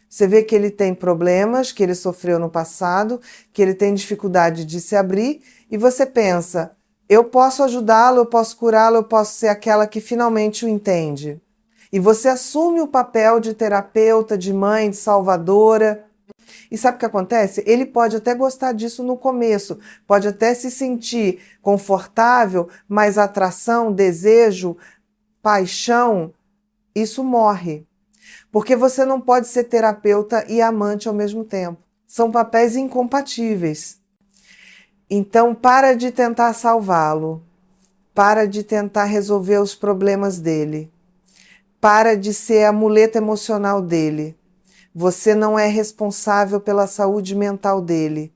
Você vê que ele tem problemas, que ele sofreu no passado, que ele tem dificuldade de se abrir, e você pensa: eu posso ajudá-lo, eu posso curá-lo, eu posso ser aquela que finalmente o entende. E você assume o papel de terapeuta, de mãe, de salvadora. E sabe o que acontece? Ele pode até gostar disso no começo, pode até se sentir confortável, mas atração, desejo, paixão, isso morre. Porque você não pode ser terapeuta e amante ao mesmo tempo. São papéis incompatíveis. Então, para de tentar salvá-lo. Para de tentar resolver os problemas dele. Para de ser a muleta emocional dele. Você não é responsável pela saúde mental dele.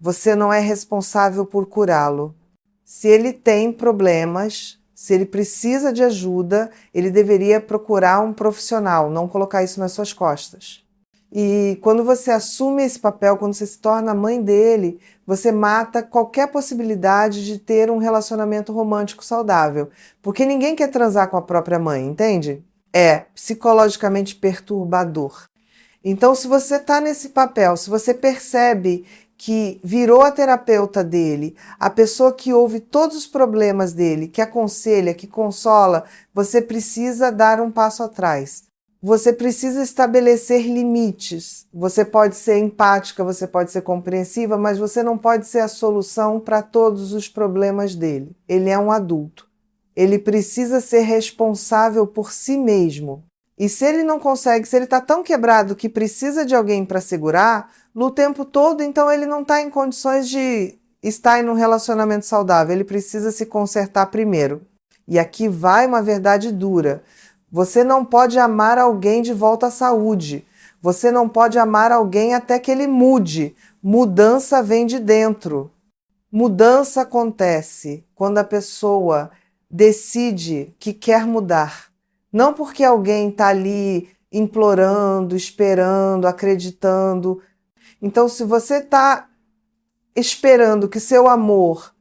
Você não é responsável por curá-lo. Se ele tem problemas, se ele precisa de ajuda, ele deveria procurar um profissional, não colocar isso nas suas costas. E quando você assume esse papel, quando você se torna a mãe dele, você mata qualquer possibilidade de ter um relacionamento romântico saudável. Porque ninguém quer transar com a própria mãe, entende? É psicologicamente perturbador. Então, se você está nesse papel, se você percebe que virou a terapeuta dele, a pessoa que ouve todos os problemas dele, que aconselha, que consola, você precisa dar um passo atrás. Você precisa estabelecer limites. Você pode ser empática, você pode ser compreensiva, mas você não pode ser a solução para todos os problemas dele. Ele é um adulto. Ele precisa ser responsável por si mesmo. E se ele não consegue, se ele está tão quebrado que precisa de alguém para segurar, no tempo todo, então ele não está em condições de estar em um relacionamento saudável. Ele precisa se consertar primeiro. E aqui vai uma verdade dura. Você não pode amar alguém de volta à saúde. Você não pode amar alguém até que ele mude. Mudança vem de dentro. Mudança acontece quando a pessoa decide que quer mudar. Não porque alguém está ali implorando, esperando, acreditando. Então, se você está esperando que seu amor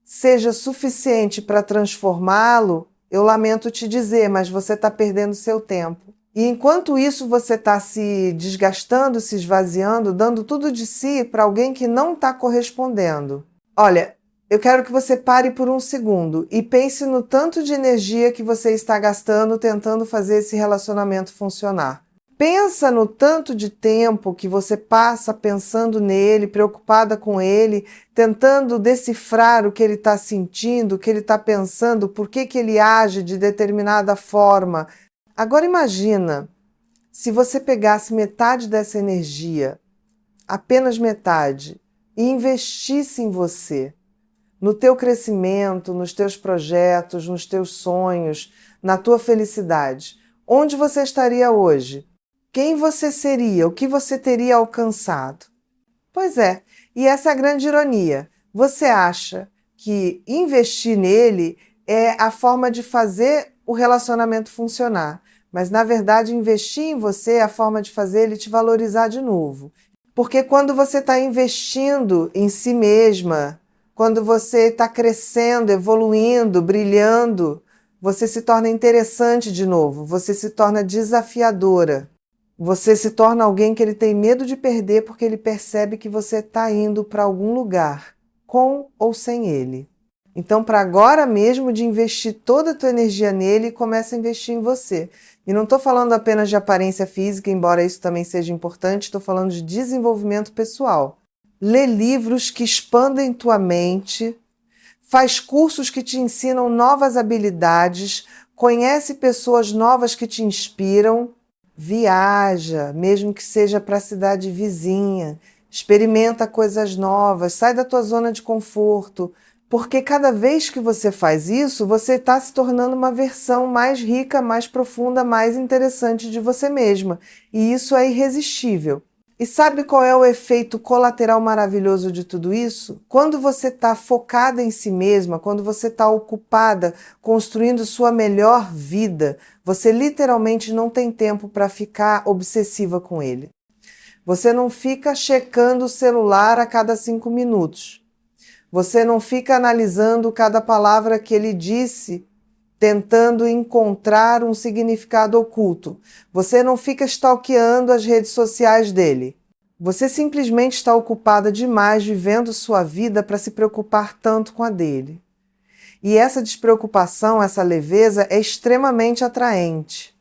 seja suficiente para transformá-lo, eu lamento te dizer, mas você está perdendo seu tempo. E enquanto isso você está se desgastando, se esvaziando, dando tudo de si para alguém que não está correspondendo. Olha, eu quero que você pare por um segundo e pense no tanto de energia que você está gastando tentando fazer esse relacionamento funcionar. Pensa no tanto de tempo que você passa pensando nele, preocupada com ele, tentando decifrar o que ele está sentindo, o que ele está pensando, por que ele age de determinada forma. Agora imagina se você pegasse metade dessa energia, apenas metade, e investisse em você, no teu crescimento, nos teus projetos, nos teus sonhos, na tua felicidade. Onde você estaria hoje? Quem você seria? O que você teria alcançado? Pois é, e essa é a grande ironia. Você acha que investir nele é a forma de fazer o relacionamento funcionar, mas na verdade investir em você é a forma de fazer ele te valorizar de novo. Porque quando você está investindo em si mesma, quando você está crescendo, evoluindo, brilhando, você se torna interessante de novo, você se torna desafiadora. Você se torna alguém que ele tem medo de perder porque ele percebe que você está indo para algum lugar, com ou sem ele. Então, para agora mesmo de investir toda a tua energia nele, começa a investir em você. E não estou falando apenas de aparência física, embora isso também seja importante, estou falando de desenvolvimento pessoal. Lê livros que expandem tua mente, faz cursos que te ensinam novas habilidades, conhece pessoas novas que te inspiram, viaja, mesmo que seja para a cidade vizinha, experimenta coisas novas, sai da tua zona de conforto, porque cada vez que você faz isso, você está se tornando uma versão mais rica, mais profunda, mais interessante de você mesma, e isso é irresistível. E sabe qual é o efeito colateral maravilhoso de tudo isso? Quando você está focada em si mesma, quando você está ocupada construindo sua melhor vida, você literalmente não tem tempo para ficar obsessiva com ele. Você não fica checando o celular a cada 5 minutos. Você não fica analisando cada palavra que ele disse, tentando encontrar um significado oculto. Você não fica stalkeando as redes sociais dele. Você simplesmente está ocupada demais vivendo sua vida para se preocupar tanto com a dele. E essa despreocupação, essa leveza é extremamente atraente.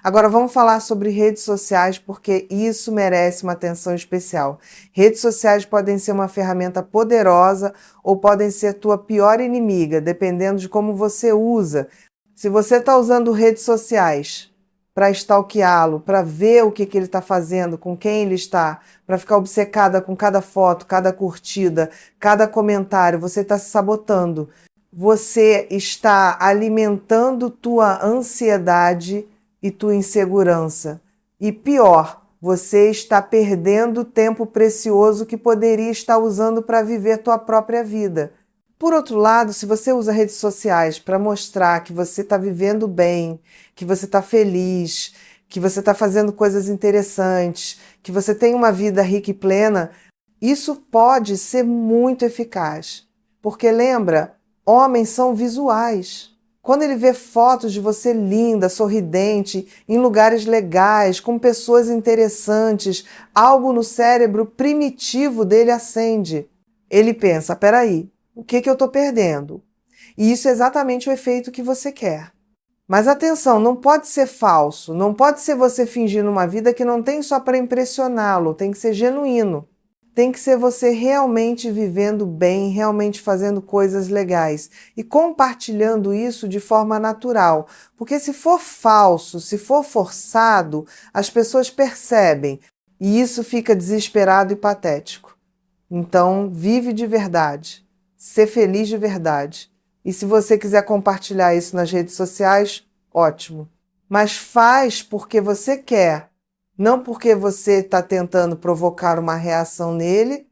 Agora vamos falar sobre redes sociais porque isso merece uma atenção especial. Redes sociais podem ser uma ferramenta poderosa ou podem ser tua pior inimiga, dependendo de como você usa. Se você está usando redes sociais para stalkeá-lo, para ver o que ele está fazendo, com quem ele está, para ficar obcecada com cada foto, cada curtida, cada comentário, você está se sabotando. Você está alimentando tua ansiedade e tua insegurança. E pior, você está perdendo tempo precioso que poderia estar usando para viver tua própria vida. Por outro lado, se você usa redes sociais para mostrar que você está vivendo bem, que você está feliz, que você está fazendo coisas interessantes, que você tem uma vida rica e plena, isso pode ser muito eficaz. Porque lembra, homens são visuais. Quando ele vê fotos de você linda, sorridente, em lugares legais, com pessoas interessantes, algo no cérebro primitivo dele acende. Ele pensa, peraí, o que eu estou perdendo? E isso é exatamente o efeito que você quer. Mas atenção, não pode ser falso, não pode ser você fingindo uma vida que não tem só para impressioná-lo, tem que ser genuíno. Tem que ser você realmente vivendo bem, realmente fazendo coisas legais e compartilhando isso de forma natural. Porque se for falso, se for forçado, as pessoas percebem e isso fica desesperado e patético. Então, vive de verdade, ser feliz de verdade. E se você quiser compartilhar isso nas redes sociais, ótimo. Mas faz porque você quer, não porque você está tentando provocar uma reação nele.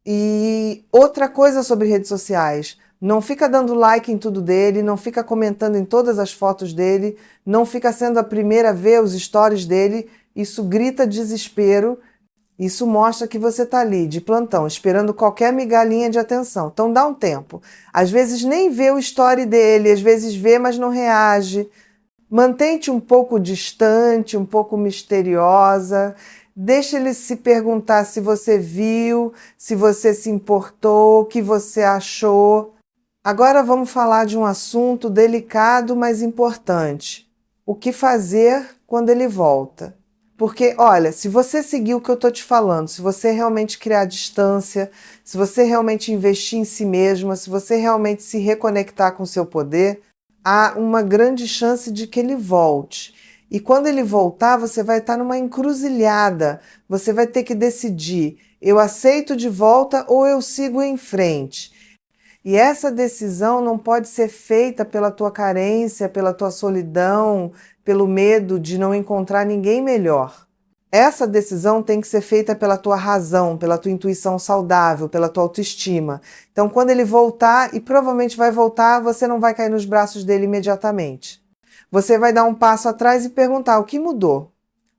E outra coisa sobre redes sociais, não fica dando like em tudo dele, não fica comentando em todas as fotos dele, não fica sendo a primeira a ver os stories dele. Isso grita desespero. Isso mostra que você está ali, de plantão, esperando qualquer migalhinha de atenção. Então dá um tempo. Às vezes nem vê o story dele, às vezes vê, mas não reage. Mantém-te um pouco distante, um pouco misteriosa. Deixa ele se perguntar se você viu, se você se importou, o que você achou. Agora vamos falar de um assunto delicado, mas importante. O que fazer quando ele volta? Porque, olha, se você seguir o que eu estou te falando, se você realmente criar distância, se você realmente investir em si mesma, se você realmente se reconectar com o seu poder, há uma grande chance de que ele volte. E quando ele voltar, você vai estar numa encruzilhada. Você vai ter que decidir: eu aceito de volta ou eu sigo em frente? E essa decisão não pode ser feita pela tua carência, pela tua solidão, pelo medo de não encontrar ninguém melhor. Essa decisão tem que ser feita pela tua razão, pela tua intuição saudável, pela tua autoestima. Então, quando ele voltar, e provavelmente vai voltar, você não vai cair nos braços dele imediatamente. Você vai dar um passo atrás e perguntar: o que mudou?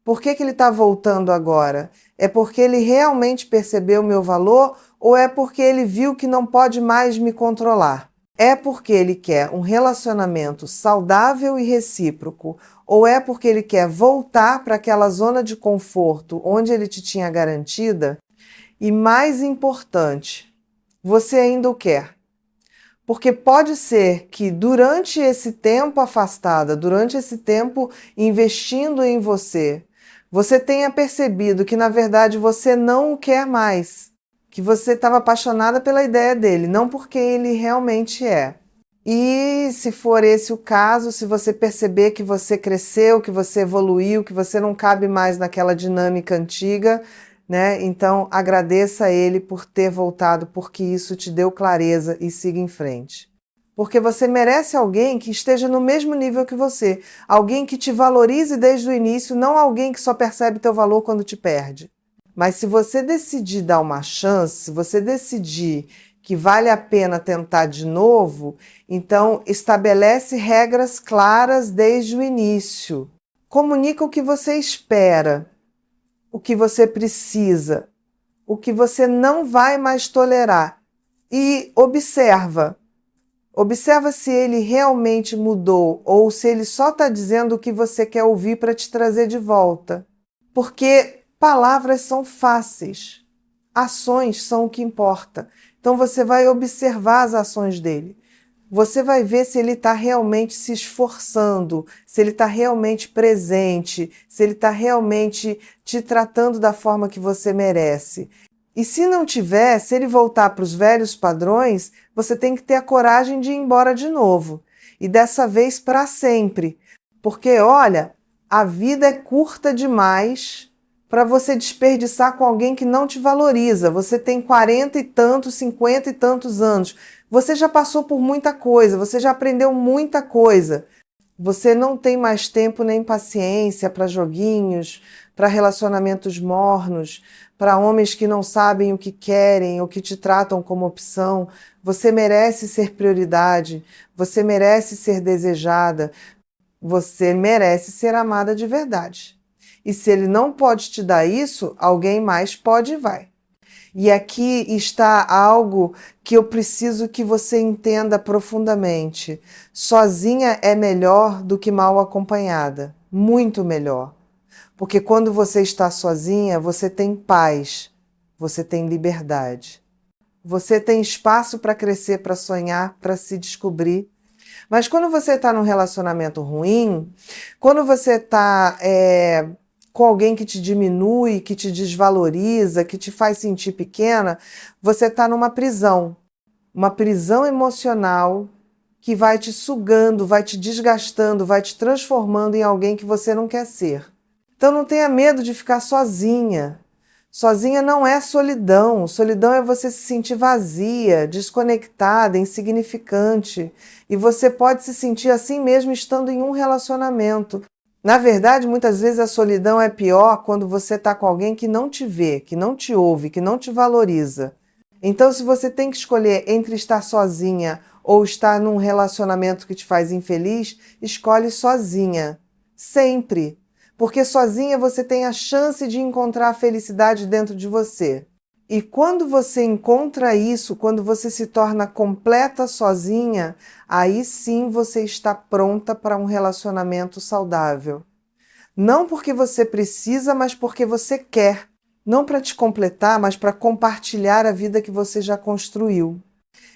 Por que ele está voltando agora? É porque ele realmente percebeu o meu valor ou é porque ele viu que não pode mais me controlar? É porque ele quer um relacionamento saudável e recíproco ou é porque ele quer voltar para aquela zona de conforto onde ele te tinha garantida? E mais importante, você ainda o quer? Porque pode ser que durante esse tempo afastada, durante esse tempo investindo em você, você tenha percebido que na verdade você não o quer mais, que você estava apaixonada pela ideia dele, não porque ele realmente é. E se for esse o caso, se você perceber que você cresceu, que você evoluiu, que você não cabe mais naquela dinâmica antiga, né? Então agradeça a ele por ter voltado, porque isso te deu clareza e siga em frente. Porque você merece alguém que esteja no mesmo nível que você, alguém que te valorize desde o início, não alguém que só percebe teu valor quando te perde. Mas se você decidir dar uma chance, se você decidir que vale a pena tentar de novo, então estabelece regras claras desde o início. Comunica o que você espera, o que você precisa, o que você não vai mais tolerar. E observa. Observa se ele realmente mudou ou se ele só está dizendo o que você quer ouvir para te trazer de volta. Porque palavras são fáceis, ações são o que importa. Então você vai observar as ações dele. Você vai ver se ele está realmente se esforçando, se ele está realmente presente, se ele está realmente te tratando da forma que você merece. E se não tiver, se ele voltar para os velhos padrões, você tem que ter a coragem de ir embora de novo. E dessa vez para sempre. Porque, olha, a vida é curta demais para você desperdiçar com alguém que não te valoriza. Você tem 40 e tantos, 50 e tantos anos. Você já passou por muita coisa, você já aprendeu muita coisa. Você não tem mais tempo nem paciência para joguinhos, para relacionamentos mornos, para homens que não sabem o que querem ou que te tratam como opção. Você merece ser prioridade, você merece ser desejada, você merece ser amada de verdade. E se ele não pode te dar isso, alguém mais pode e vai. E aqui está algo que eu preciso que você entenda profundamente. Sozinha é melhor do que mal acompanhada. Muito melhor. Porque quando você está sozinha, você tem paz, você tem liberdade. Você tem espaço para crescer, para sonhar, para se descobrir. Mas quando você está num relacionamento ruim, quando você está com alguém que te diminui, que te desvaloriza, que te faz sentir pequena, você está numa prisão. Uma prisão emocional que vai te sugando, vai te desgastando, vai te transformando em alguém que você não quer ser. Então não tenha medo de ficar sozinha. Sozinha não é solidão. Solidão é você se sentir vazia, desconectada, insignificante. E você pode se sentir assim mesmo estando em um relacionamento. Na verdade, muitas vezes a solidão é pior quando você está com alguém que não te vê, que não te ouve, que não te valoriza. Então, se você tem que escolher entre estar sozinha ou estar num relacionamento que te faz infeliz, escolhe sozinha. Sempre. Porque sozinha você tem a chance de encontrar a felicidade dentro de você. E quando você encontra isso, quando você se torna completa sozinha, aí sim você está pronta para um relacionamento saudável. Não porque você precisa, mas porque você quer. Não para te completar, mas para compartilhar a vida que você já construiu.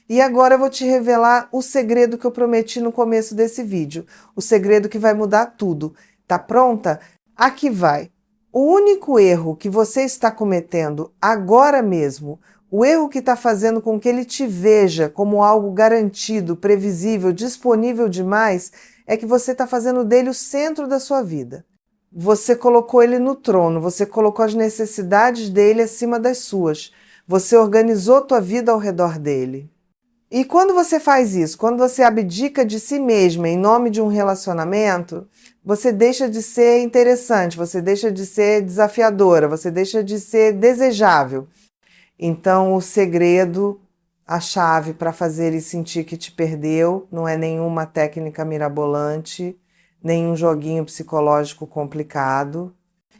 E agora eu vou te revelar o segredo que eu prometi no começo desse vídeo. O segredo que vai mudar tudo. Tá pronta? Aqui vai. O único erro que você está cometendo agora mesmo, o erro que está fazendo com que ele te veja como algo garantido, previsível, disponível demais, é que você está fazendo dele o centro da sua vida. Você colocou ele no trono, você colocou as necessidades dele acima das suas. Você organizou tua vida ao redor dele. E quando você faz isso, quando você abdica de si mesma em nome de um relacionamento, você deixa de ser interessante, você deixa de ser desafiadora, você deixa de ser desejável. Então, o segredo, a chave para fazer ele sentir que te perdeu, não é nenhuma técnica mirabolante, nenhum joguinho psicológico complicado.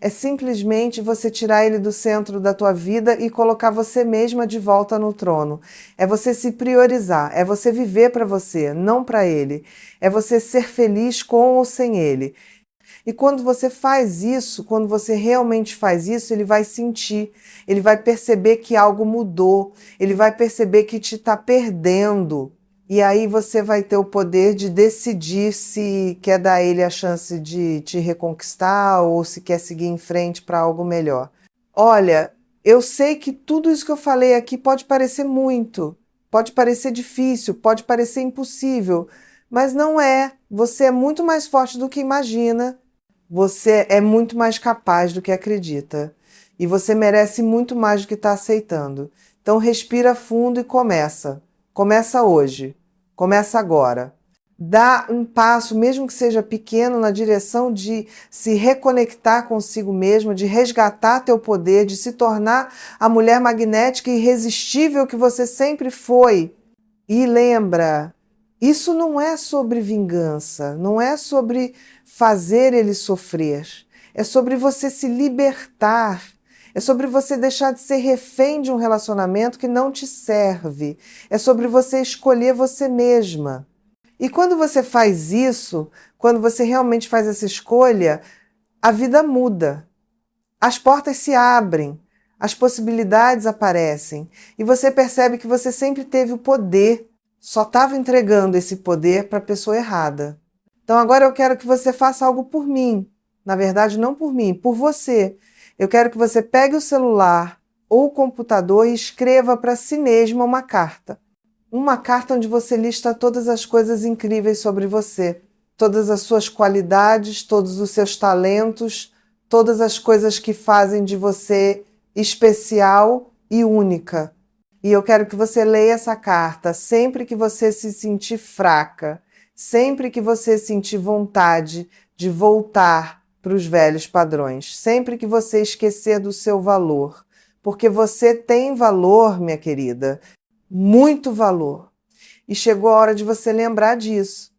É simplesmente você tirar ele do centro da tua vida e colocar você mesma de volta no trono. É você se priorizar, é você viver para você, não para ele. É você ser feliz com ou sem ele. E quando você faz isso, quando você realmente faz isso, ele vai sentir, ele vai perceber que algo mudou, ele vai perceber que te está perdendo. E aí você vai ter o poder de decidir se quer dar a ele a chance de te reconquistar ou se quer seguir em frente para algo melhor. Olha, eu sei que tudo isso que eu falei aqui pode parecer muito, pode parecer difícil, pode parecer impossível, mas não é. Você é muito mais forte do que imagina. Você é muito mais capaz do que acredita. E você merece muito mais do que está aceitando. Então respira fundo e começa. Começa hoje. Começa agora. Dá um passo, mesmo que seja pequeno, na direção de se reconectar consigo mesmo, de resgatar teu poder, de se tornar a mulher magnética e irresistível que você sempre foi. E lembra, isso não é sobre vingança, não é sobre fazer ele sofrer. É sobre você se libertar. É sobre você deixar de ser refém de um relacionamento que não te serve. É sobre você escolher você mesma. E quando você faz isso, quando você realmente faz essa escolha, a vida muda. As portas se abrem, as possibilidades aparecem e você percebe que você sempre teve o poder, só estava entregando esse poder para a pessoa errada. Então agora eu quero que você faça algo por mim. Na verdade, não por mim, por você. Eu quero que você pegue o celular ou o computador e escreva para si mesma uma carta. Uma carta onde você lista todas as coisas incríveis sobre você, todas as suas qualidades, todos os seus talentos, todas as coisas que fazem de você especial e única. E eu quero que você leia essa carta sempre que você se sentir fraca, sempre que você sentir vontade de voltar para os velhos padrões, sempre que você esquecer do seu valor. Porque você tem valor, minha querida, muito valor. E chegou a hora de você lembrar disso.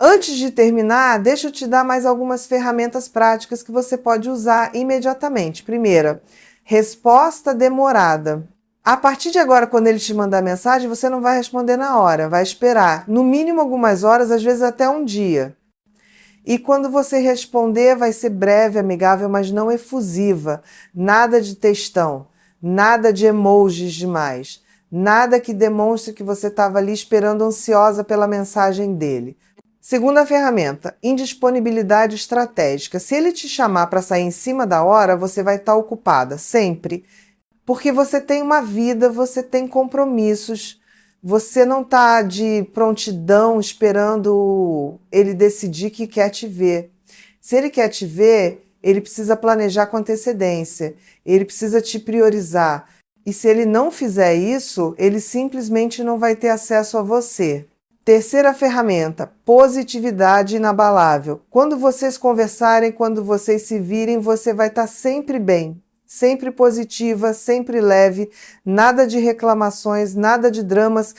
Antes de terminar, deixa eu te dar mais algumas ferramentas práticas que você pode usar imediatamente. Primeira, resposta demorada. A partir de agora, quando ele te mandar mensagem, você não vai responder na hora, vai esperar. No mínimo algumas horas, às vezes até um dia. E quando você responder, vai ser breve, amigável, mas não efusiva. Nada de textão, nada de emojis demais. Nada que demonstre que você estava ali esperando ansiosa pela mensagem dele. Segunda ferramenta, indisponibilidade estratégica. Se ele te chamar para sair em cima da hora, você vai estar ocupada, sempre. Porque você tem uma vida, você tem compromissos, você não está de prontidão esperando ele decidir que quer te ver. Se ele quer te ver, ele precisa planejar com antecedência, ele precisa te priorizar. E se ele não fizer isso, ele simplesmente não vai ter acesso a você. Terceira ferramenta, positividade inabalável. Quando vocês conversarem, quando vocês se virem, você vai estar sempre bem. Sempre positiva, sempre leve, nada de reclamações, nada de dramas,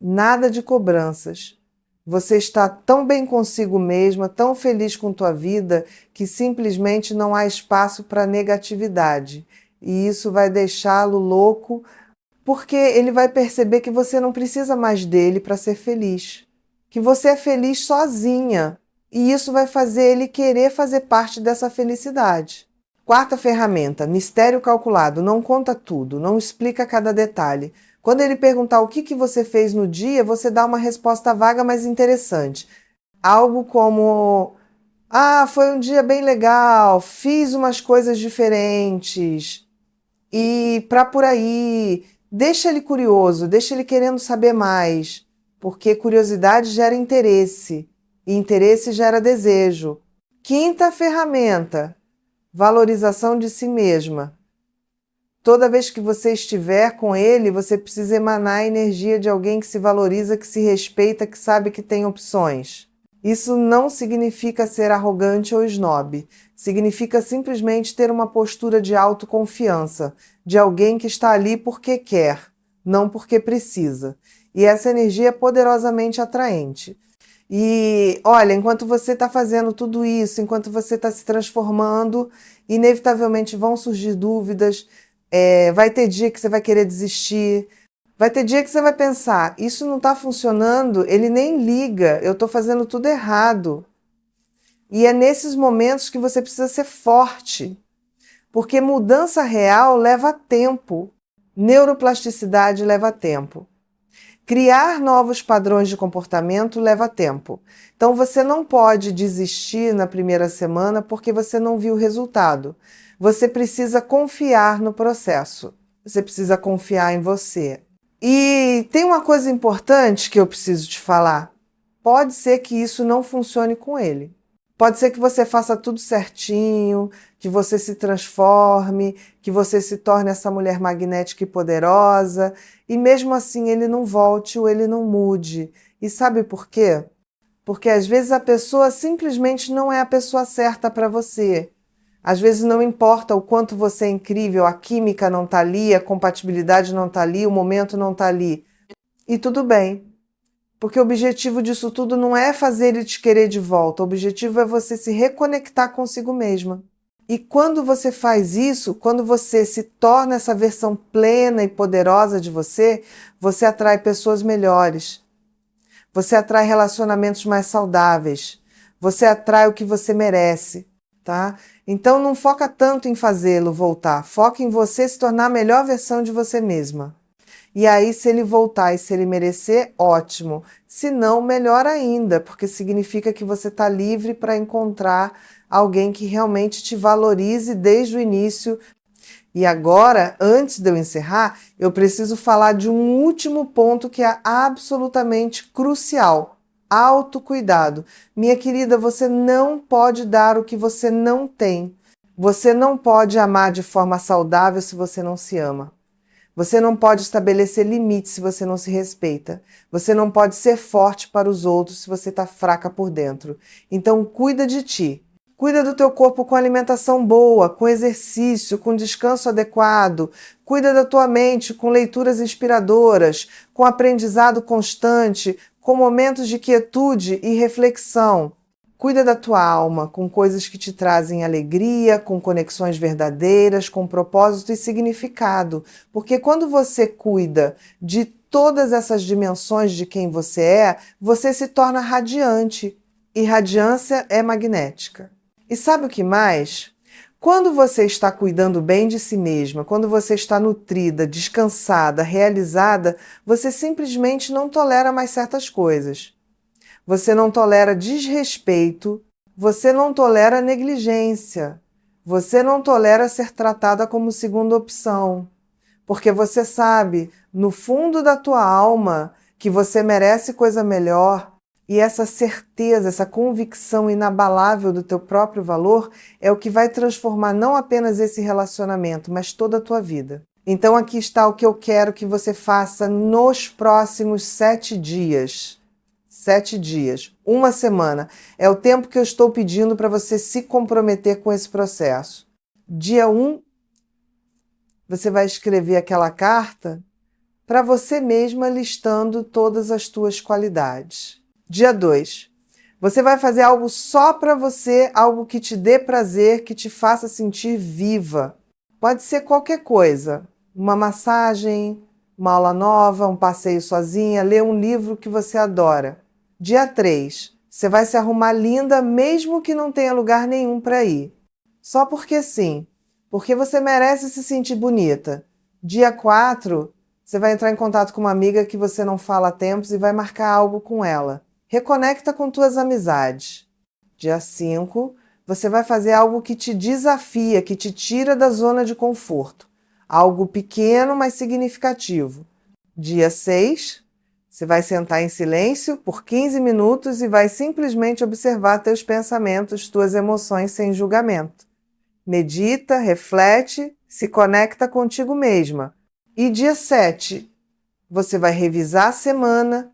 nada de cobranças. Você está tão bem consigo mesma, tão feliz com tua vida, que simplesmente não há espaço para negatividade. E isso vai deixá-lo louco, porque ele vai perceber que você não precisa mais dele para ser feliz. Que você é feliz sozinha. E isso vai fazer ele querer fazer parte dessa felicidade. Quarta ferramenta, mistério calculado. Não conta tudo, não explica cada detalhe. Quando ele perguntar o que você fez no dia, você dá uma resposta vaga, mas interessante. Algo como: ah, foi um dia bem legal, fiz umas coisas diferentes. E para por aí. Deixa ele curioso, deixa ele querendo saber mais. Porque curiosidade gera interesse. E interesse gera desejo. Quinta ferramenta, valorização de si mesma. Toda vez que você estiver com ele, você precisa emanar a energia de alguém que se valoriza, que se respeita, que sabe que tem opções. Isso não significa ser arrogante ou snob. Significa simplesmente ter uma postura de autoconfiança, de alguém que está ali porque quer, não porque precisa. E essa energia é poderosamente atraente. E olha, enquanto você está fazendo tudo isso, enquanto você está se transformando, inevitavelmente vão surgir dúvidas, vai ter dia que você vai querer desistir, vai ter dia que você vai pensar: isso não está funcionando, ele nem liga, eu estou fazendo tudo errado. E é nesses momentos que você precisa ser forte, porque mudança real leva tempo, neuroplasticidade leva tempo. Criar novos padrões de comportamento leva tempo. Então você não pode desistir na primeira semana porque você não viu o resultado. Você precisa confiar no processo. Você precisa confiar em você. E tem uma coisa importante que eu preciso te falar. Pode ser que isso não funcione com ele. Pode ser que você faça tudo certinho, que você se transforme, que você se torne essa mulher magnética e poderosa, e mesmo assim ele não volte ou ele não mude. E sabe por quê? Porque às vezes a pessoa simplesmente não é a pessoa certa para você. Às vezes não importa o quanto você é incrível, a química não está ali, a compatibilidade não está ali, o momento não está ali. E tudo bem. Porque o objetivo disso tudo não é fazer ele te querer de volta. O objetivo é você se reconectar consigo mesma. E quando você faz isso, quando você se torna essa versão plena e poderosa de você, você atrai pessoas melhores. Você atrai relacionamentos mais saudáveis. Você atrai o que você merece, tá? Então não foca tanto em fazê-lo voltar. Foca em você se tornar a melhor versão de você mesma. E aí, se ele voltar e se ele merecer, ótimo. Se não, melhor ainda, porque significa que você está livre para encontrar alguém que realmente te valorize desde o início. E agora, antes de eu encerrar, eu preciso falar de um último ponto que é absolutamente crucial. Autocuidado. Minha querida, você não pode dar o que você não tem. Você não pode amar de forma saudável se você não se ama. Você não pode estabelecer limites se você não se respeita. Você não pode ser forte para os outros se você está fraca por dentro. Então, cuida de ti. Cuida do teu corpo com alimentação boa, com exercício, com descanso adequado. Cuida da tua mente com leituras inspiradoras, com aprendizado constante, com momentos de quietude e reflexão. Cuida da tua alma com coisas que te trazem alegria, com conexões verdadeiras, com propósito e significado. Porque quando você cuida de todas essas dimensões de quem você se torna radiante. E radiância é magnética. E sabe o que mais? Quando você está cuidando bem de si mesma, quando você está nutrida, descansada, realizada, você simplesmente não tolera mais certas coisas. Você não tolera desrespeito, você não tolera negligência, você não tolera ser tratada como segunda opção, porque você sabe, no fundo da tua alma, que você merece coisa melhor, e essa certeza, essa convicção inabalável do teu próprio valor é o que vai transformar não apenas esse relacionamento, mas toda a tua vida. Então aqui está o que eu quero que você faça nos próximos 7 dias. 7 dias, uma semana. É o tempo que eu estou pedindo para você se comprometer com esse processo. Dia 1, você vai escrever aquela carta para você mesma listando todas as tuas qualidades. Dia 2, você vai fazer algo só para você, algo que te dê prazer, que te faça sentir viva. Pode ser qualquer coisa, uma massagem, uma aula nova, um passeio sozinha, ler um livro que você adora. Dia 3, você vai se arrumar linda mesmo que não tenha lugar nenhum para ir. Só porque sim, porque você merece se sentir bonita. Dia 4, você vai entrar em contato com uma amiga que você não fala há tempos e vai marcar algo com ela. Reconecta com tuas amizades. Dia 5, você vai fazer algo que te desafia, que te tira da zona de conforto. Algo pequeno, mas significativo. Dia 6, você vai sentar em silêncio por 15 minutos e vai simplesmente observar teus pensamentos, tuas emoções sem julgamento. Medita, reflete, se conecta contigo mesma. E dia 7, você vai revisar a semana,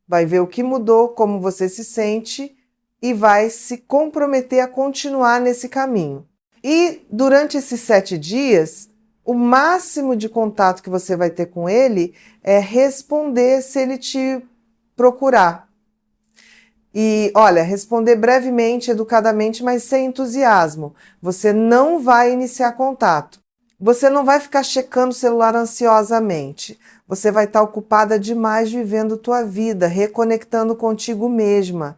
vai ver o que mudou, como você se sente e vai se comprometer a continuar nesse caminho. E durante esses 7 dias, o máximo de contato que você vai ter com ele é responder se ele te procurar. E, olha, responder brevemente, educadamente, mas sem entusiasmo. Você não vai iniciar contato. Você não vai ficar checando o celular ansiosamente. Você vai estar ocupada demais vivendo tua vida, reconectando contigo mesma.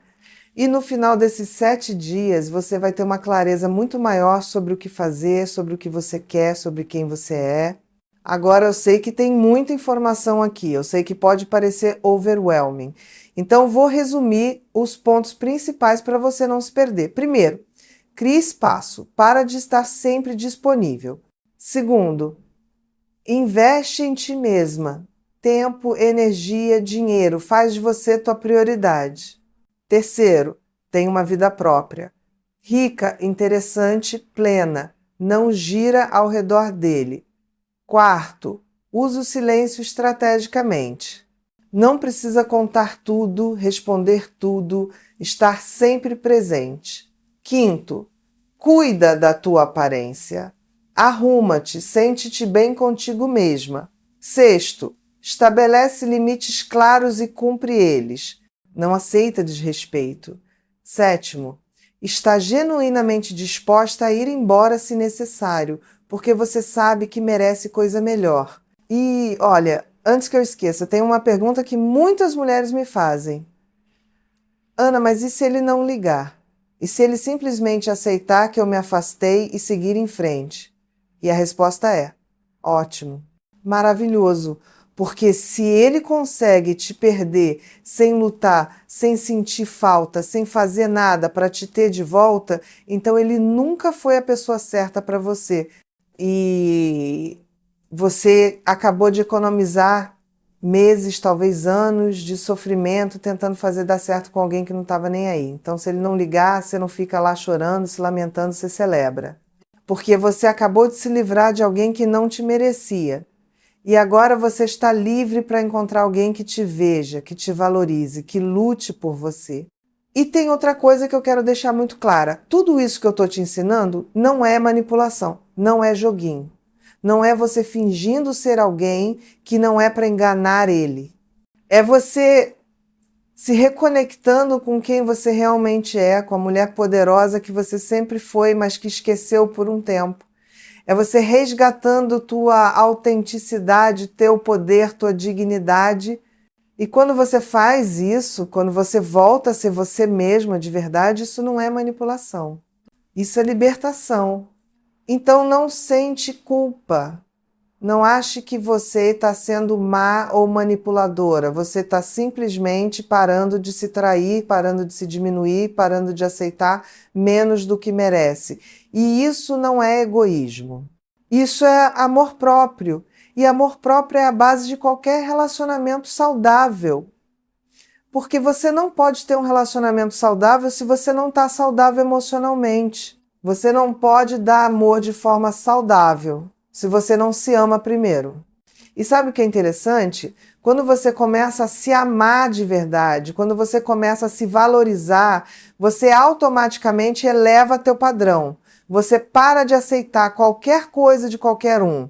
E no final desses 7 dias, você vai ter uma clareza muito maior sobre o que fazer, sobre o que você quer, sobre quem você é. Agora eu sei que tem muita informação aqui, eu sei que pode parecer overwhelming. Então vou resumir os pontos principais para você não se perder. Primeiro, crie espaço, para de estar sempre disponível. Segundo, investe em ti mesma. Tempo, energia, dinheiro, faz de você tua prioridade. Terceiro, tem uma vida própria. Rica, interessante, plena. Não gira ao redor dele. Quarto, use o silêncio estrategicamente. Não precisa contar tudo, responder tudo, estar sempre presente. Quinto, cuida da tua aparência. Arruma-te, sente-te bem contigo mesma. Sexto, estabelece limites claros e cumpre eles. Não aceita desrespeito. Sétimo, está genuinamente disposta a ir embora se necessário, porque você sabe que merece coisa melhor. E, olha, antes que eu esqueça, tem uma pergunta que muitas mulheres me fazem. Ana, mas e se ele não ligar? E se ele simplesmente aceitar que eu me afastei e seguir em frente? E a resposta é: ótimo, maravilhoso. Porque se ele consegue te perder sem lutar, sem sentir falta, sem fazer nada para te ter de volta, então ele nunca foi a pessoa certa para você. E você acabou de economizar meses, talvez anos de sofrimento tentando fazer dar certo com alguém que não estava nem aí. Então, se ele não ligar, você não fica lá chorando, se lamentando, você celebra. Porque você acabou de se livrar de alguém que não te merecia. E agora você está livre para encontrar alguém que te veja, que te valorize, que lute por você. E tem outra coisa que eu quero deixar muito clara. Tudo isso que eu estou te ensinando não é manipulação, não é joguinho. Não é você fingindo ser alguém que não é para enganar ele. É você se reconectando com quem você realmente é, com a mulher poderosa que você sempre foi, mas que esqueceu por um tempo. É você resgatando tua autenticidade, teu poder, tua dignidade. E quando você faz isso, quando você volta a ser você mesma de verdade, isso não é manipulação. Isso é libertação. Então não sente culpa. Não ache que você está sendo má ou manipuladora. Você está simplesmente parando de se trair, parando de se diminuir, parando de aceitar menos do que merece. E isso não é egoísmo. Isso é amor próprio. E amor próprio é a base de qualquer relacionamento saudável. Porque você não pode ter um relacionamento saudável se você não está saudável emocionalmente. Você não pode dar amor de forma saudável se você não se ama primeiro. E sabe o que é interessante? Quando você começa a se amar de verdade, quando você começa a se valorizar, você automaticamente eleva teu padrão. Você para de aceitar qualquer coisa de qualquer um.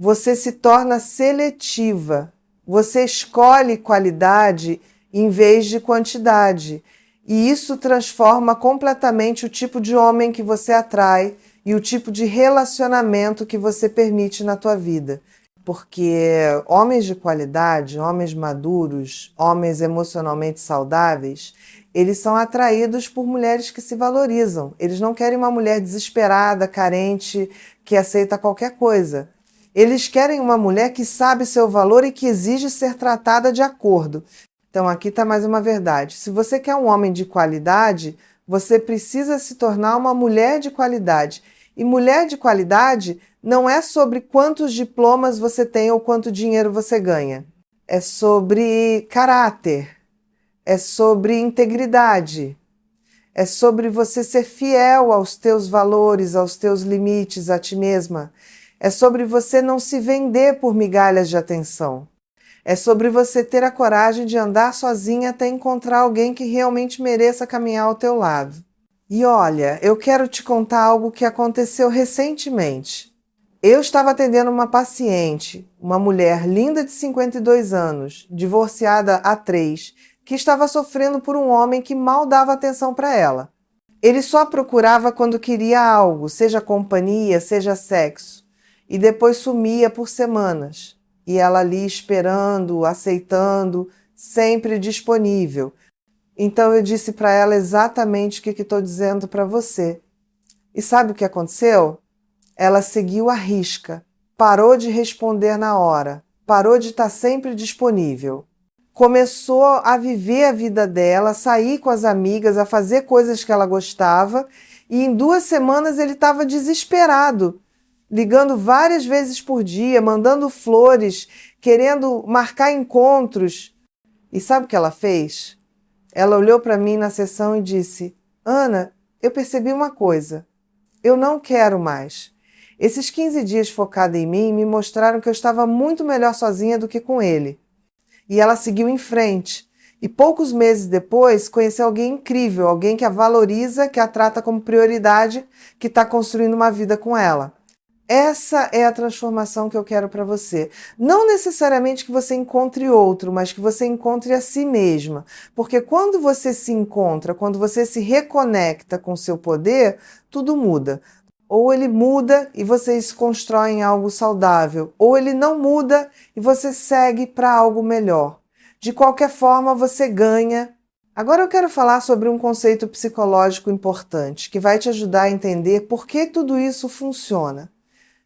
Você se torna seletiva. Você escolhe qualidade em vez de quantidade. E isso transforma completamente o tipo de homem que você atrai e o tipo de relacionamento que você permite na tua vida. Porque homens de qualidade, homens maduros, homens emocionalmente saudáveis, eles são atraídos por mulheres que se valorizam. Eles não querem uma mulher desesperada, carente, que aceita qualquer coisa. Eles querem uma mulher que sabe seu valor e que exige ser tratada de acordo. Então aqui está mais uma verdade. Se você quer um homem de qualidade, você precisa se tornar uma mulher de qualidade. E mulher de qualidade não é sobre quantos diplomas você tem ou quanto dinheiro você ganha. É sobre caráter, é sobre integridade, é sobre você ser fiel aos teus valores, aos teus limites, a ti mesma. É sobre você não se vender por migalhas de atenção. É sobre você ter a coragem de andar sozinha até encontrar alguém que realmente mereça caminhar ao teu lado. E olha, eu quero te contar algo que aconteceu recentemente. Eu estava atendendo uma paciente, uma mulher linda de 52 anos, divorciada há 3, que estava sofrendo por um homem que mal dava atenção para ela. Ele só procurava quando queria algo, seja companhia, seja sexo, e depois sumia por semanas. E ela ali esperando, aceitando, sempre disponível. Então eu disse para ela exatamente o que estou dizendo para você. E sabe o que aconteceu? Ela seguiu à risca, parou de responder na hora, parou de estar sempre disponível. Começou a viver a vida dela, a sair com as amigas, a fazer coisas que ela gostava, e em 2 semanas ele estava desesperado, ligando várias vezes por dia, mandando flores, querendo marcar encontros. E sabe o que ela fez? Ela olhou para mim na sessão e disse: Ana, eu percebi uma coisa. Eu não quero mais. Esses 15 dias focada em mim me mostraram que eu estava muito melhor sozinha do que com ele. E ela seguiu em frente. E poucos meses depois conheceu alguém incrível, alguém que a valoriza, que a trata como prioridade, que está construindo uma vida com ela. Essa é a transformação que eu quero para você. Não necessariamente que você encontre outro, mas que você encontre a si mesma. Porque quando você se encontra, quando você se reconecta com o seu poder, tudo muda. Ou ele muda e vocês constroem algo saudável, ou ele não muda e você segue para algo melhor. De qualquer forma, você ganha. Agora eu quero falar sobre um conceito psicológico importante, que vai te ajudar a entender por que tudo isso funciona.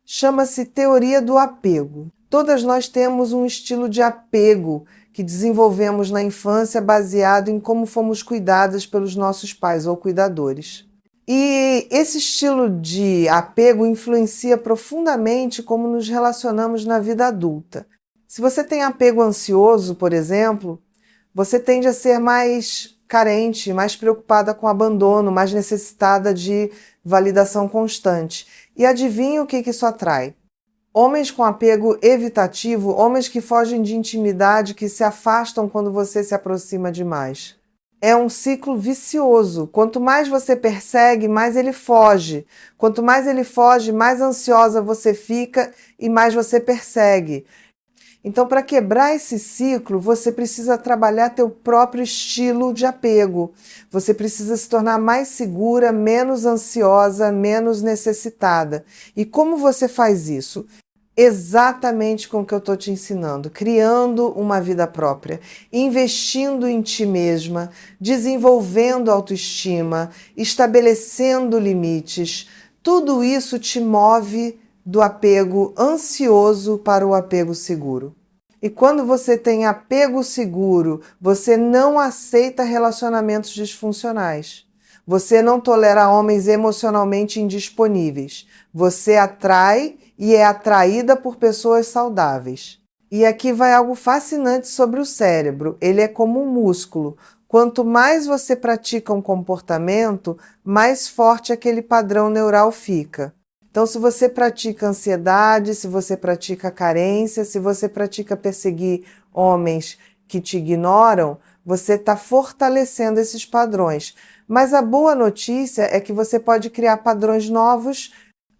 Chama-se teoria do apego. Todas nós temos um estilo de apego que desenvolvemos na infância baseado em como fomos cuidadas pelos nossos pais ou cuidadores. E esse estilo de apego influencia profundamente como nos relacionamos na vida adulta. Se você tem apego ansioso, por exemplo, você tende a ser mais carente, mais preocupada com abandono, mais necessitada de validação constante. E adivinha o que isso atrai? Homens com apego evitativo, homens que fogem de intimidade, que se afastam quando você se aproxima demais. é um ciclo vicioso. Quanto mais você persegue, mais ele foge. Quanto mais ele foge, mais ansiosa você fica e mais você persegue. Então, para quebrar esse ciclo, você precisa trabalhar teu próprio estilo de apego. Você precisa se tornar mais segura, menos ansiosa, menos necessitada. E como você faz isso? Exatamente com o que eu estou te ensinando, criando uma vida própria, investindo em ti mesma, desenvolvendo autoestima, estabelecendo limites. Tudo isso te move do apego ansioso para o apego seguro. E quando você tem apego seguro, você não aceita relacionamentos disfuncionais. Você não tolera homens emocionalmente indisponíveis. Você atrai e é atraída por pessoas saudáveis. E aqui vai algo fascinante sobre o cérebro. Ele é como um músculo. Quanto mais você pratica um comportamento, mais forte aquele padrão neural fica. Então, se você pratica ansiedade, se você pratica carência, se você pratica perseguir homens que te ignoram, você está fortalecendo esses padrões. Mas a boa notícia é que você pode criar padrões novos,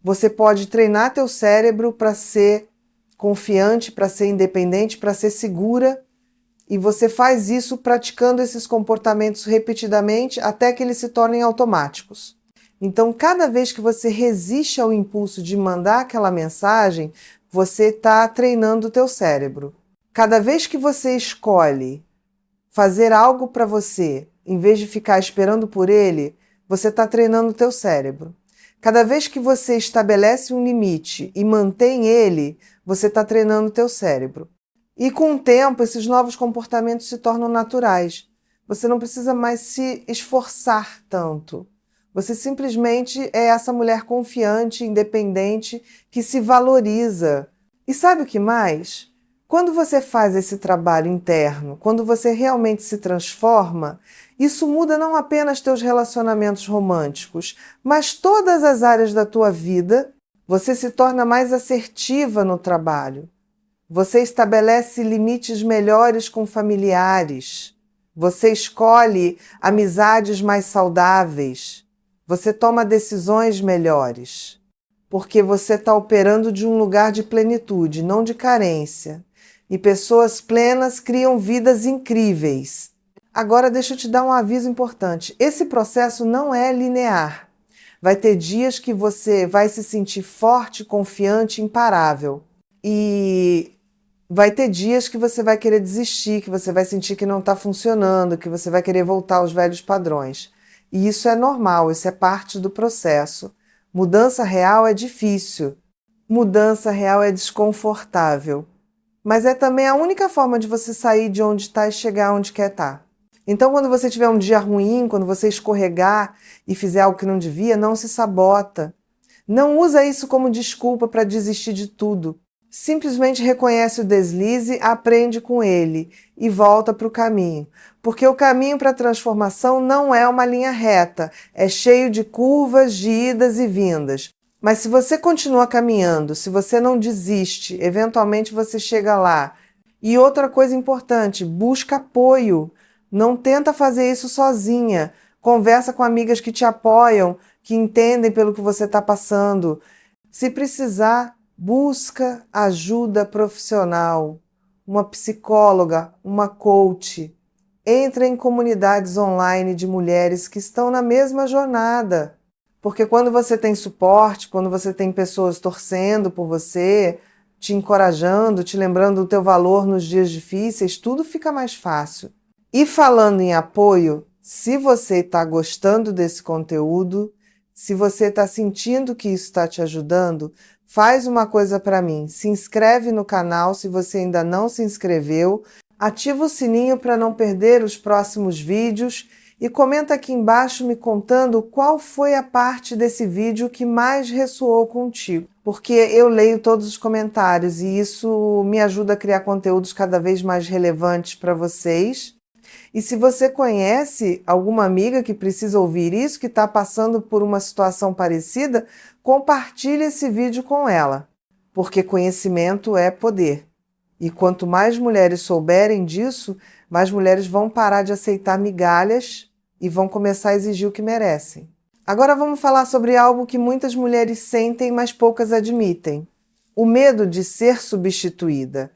você pode treinar teu cérebro para ser confiante, para ser independente, para ser segura, e você faz isso praticando esses comportamentos repetidamente até que eles se tornem automáticos. Então, cada vez que você resiste ao impulso de mandar aquela mensagem, você está treinando o teu cérebro. Cada vez que você escolhe fazer algo para você, em vez de ficar esperando por ele, você está treinando o teu cérebro. Cada vez que você estabelece um limite e mantém ele, você está treinando o teu cérebro. E com o tempo, esses novos comportamentos se tornam naturais. Você não precisa mais se esforçar tanto. Você simplesmente é essa mulher confiante, independente, que se valoriza. E sabe o que mais? Quando você faz esse trabalho interno, quando você realmente se transforma, isso muda não apenas teus relacionamentos românticos, mas todas as áreas da tua vida. Você se torna mais assertiva no trabalho. Você estabelece limites melhores com familiares. Você escolhe amizades mais saudáveis. Você toma decisões melhores, porque você está operando de um lugar de plenitude, não de carência. E pessoas plenas criam vidas incríveis. Agora deixa eu te dar um aviso importante. Esse processo não é linear. Vai ter dias que você vai se sentir forte, confiante, imparável. E vai ter dias que você vai querer desistir, que você vai sentir que não está funcionando, que você vai querer voltar aos velhos padrões. E isso é normal, isso é parte do processo. Mudança real é difícil. Mudança real é desconfortável. Mas é também a única forma de você sair de onde está e chegar onde quer estar. Então, quando você tiver um dia ruim, quando você escorregar e fizer algo que não devia, não se sabota. Não usa isso como desculpa para desistir de tudo. Simplesmente reconhece o deslize, aprende com ele e volta para o caminho. Porque o caminho para a transformação não é uma linha reta, é cheio de curvas, de idas e vindas. Mas se você continua caminhando, se você não desiste, eventualmente você chega lá. E outra coisa importante, busca apoio. Não tenta fazer isso sozinha. Conversa com amigas que te apoiam, que entendem pelo que você está passando. Se precisar, busca ajuda profissional, uma psicóloga, uma coach. Entra em comunidades online de mulheres que estão na mesma jornada. Porque quando você tem suporte, quando você tem pessoas torcendo por você, te encorajando, te lembrando do teu valor nos dias difíceis, tudo fica mais fácil. E falando em apoio, se você está gostando desse conteúdo, se você está sentindo que isso está te ajudando, faz uma coisa para mim, se inscreve no canal se você ainda não se inscreveu, ativa o sininho para não perder os próximos vídeos e comenta aqui embaixo me contando qual foi a parte desse vídeo que mais ressoou contigo, porque eu leio todos os comentários e isso me ajuda a criar conteúdos cada vez mais relevantes para vocês. E se você conhece alguma amiga que precisa ouvir isso, que está passando por uma situação parecida, compartilhe esse vídeo com ela, porque conhecimento é poder. E quanto mais mulheres souberem disso, mais mulheres vão parar de aceitar migalhas e vão começar a exigir o que merecem. Agora vamos falar sobre algo que muitas mulheres sentem, mas poucas admitem. O medo de ser substituída.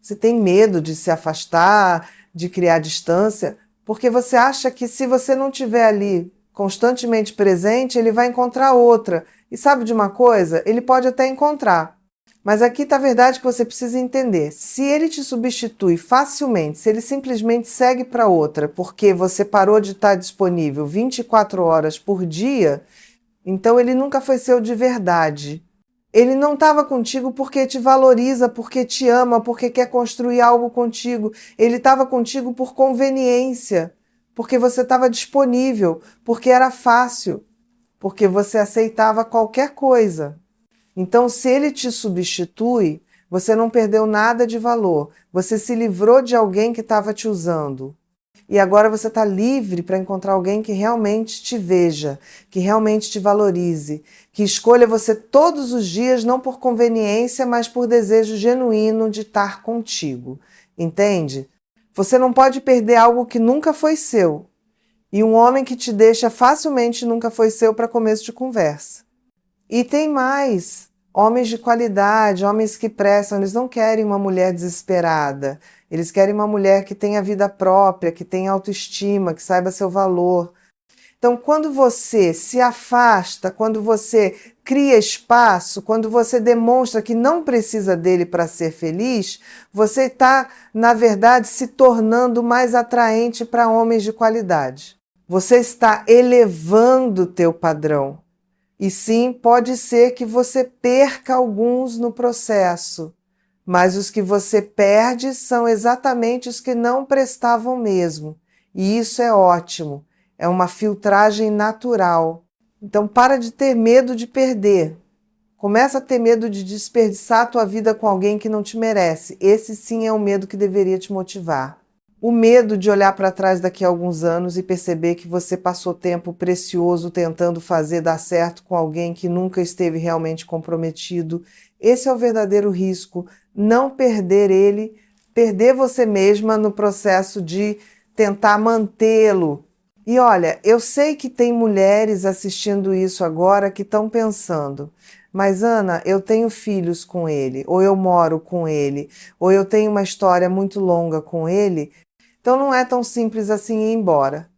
Você tem medo de se afastar, de criar distância, porque você acha que se você não estiver ali constantemente presente, ele vai encontrar outra. E sabe de uma coisa? Ele pode até encontrar. Mas aqui está a verdade que você precisa entender. Se ele te substitui facilmente, se ele simplesmente segue para outra, porque você parou de estar disponível 24 horas por dia, então ele nunca foi seu de verdade. Ele não estava contigo porque te valoriza, porque te ama, porque quer construir algo contigo. Ele estava contigo por conveniência, porque você estava disponível, porque era fácil, porque você aceitava qualquer coisa. Então, se ele te substitui, você não perdeu nada de valor. Você se livrou de alguém que estava te usando. E agora você está livre para encontrar alguém que realmente te veja, que realmente te valorize, que escolha você todos os dias, não por conveniência, mas por desejo genuíno de estar contigo. Entende? Você não pode perder algo que nunca foi seu. E um homem que te deixa facilmente nunca foi seu para começo de conversa. E tem mais, homens de qualidade, homens que prestam, eles não querem uma mulher desesperada, eles querem uma mulher que tenha vida própria, que tenha autoestima, que saiba seu valor. Então, quando você se afasta, quando você cria espaço, quando você demonstra que não precisa dele para ser feliz, você está, na verdade, se tornando mais atraente para homens de qualidade. Você está elevando o teu padrão. E sim, pode ser que você perca alguns no processo, mas os que você perde são exatamente os que não prestavam mesmo. E isso é ótimo, é uma filtragem natural. Então para de ter medo de perder. Começa a ter medo de desperdiçar a tua vida com alguém que não te merece. Esse sim é o medo que deveria te motivar. O medo de olhar para trás daqui a alguns anos e perceber que você passou tempo precioso tentando fazer dar certo com alguém que nunca esteve realmente comprometido. Esse é o verdadeiro risco. Não perder ele, perder você mesma no processo de tentar mantê-lo. E olha, eu sei que tem mulheres assistindo isso agora que estão pensando: mas Ana, eu tenho filhos com ele, ou eu moro com ele, ou eu tenho uma história muito longa com ele. Então não é tão simples assim ir embora.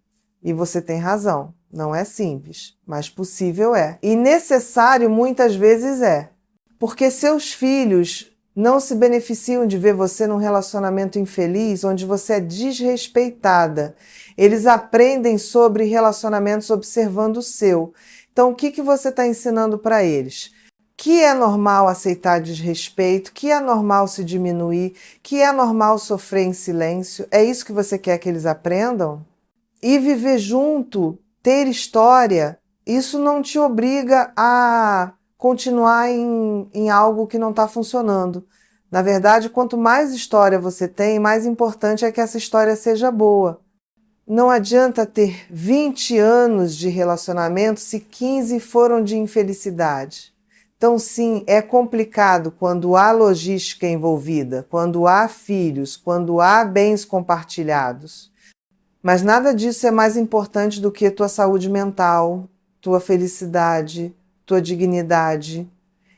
E você tem razão, não é simples, mas possível é. E necessário muitas vezes é. Porque seus filhos não se beneficiam de ver você num relacionamento infeliz, onde você é desrespeitada. Eles aprendem sobre relacionamentos observando o seu. Então o que você está ensinando para eles? Que é normal aceitar desrespeito, que é normal se diminuir, que é normal sofrer em silêncio. É isso que você quer que eles aprendam? E viver junto, ter história, isso não te obriga a continuar em algo que não está funcionando. Na verdade, quanto mais história você tem, mais importante é que essa história seja boa. Não adianta ter 20 anos de relacionamento se 15 foram de infelicidade. Então, sim, é complicado quando há logística envolvida, quando há filhos, quando há bens compartilhados. Mas nada disso é mais importante do que tua saúde mental, tua felicidade, tua dignidade.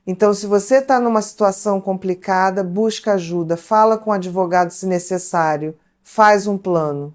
Então, se você está numa situação complicada, busca ajuda, fala com o advogado se necessário, faz um plano.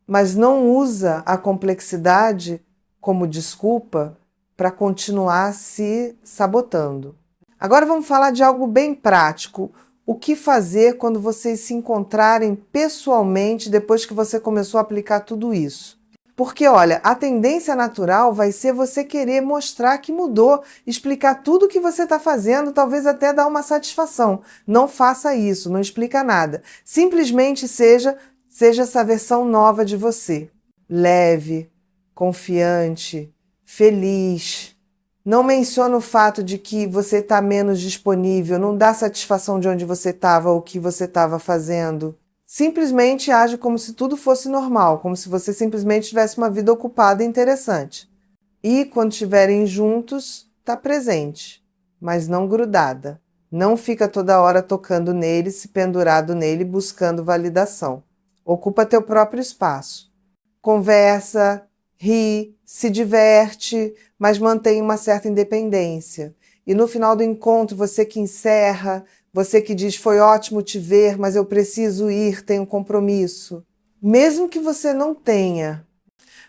Mas não usa a complexidade como desculpa para continuar se sabotando. Agora vamos falar de algo bem prático. O que fazer quando vocês se encontrarem pessoalmente depois que você começou a aplicar tudo isso? Porque, olha, a tendência natural vai ser você querer mostrar que mudou, explicar tudo o que você está fazendo, talvez até dar uma satisfação. Não faça isso, não explica nada. Simplesmente seja essa versão nova de você. Leve, confiante, feliz. Não menciona o fato de que você está menos disponível, não dá satisfação de onde você estava ou o que você estava fazendo. Simplesmente age como se tudo fosse normal, como se você simplesmente tivesse uma vida ocupada e interessante. E quando estiverem juntos, está presente, mas não grudada. Não fica toda hora tocando nele, se pendurado nele, buscando validação. Ocupa teu próprio espaço. Conversa, ri, se diverte, mas mantém uma certa independência. E no final do encontro, você que encerra, você que diz, foi ótimo te ver, mas eu preciso ir, tenho um compromisso. Mesmo que você não tenha,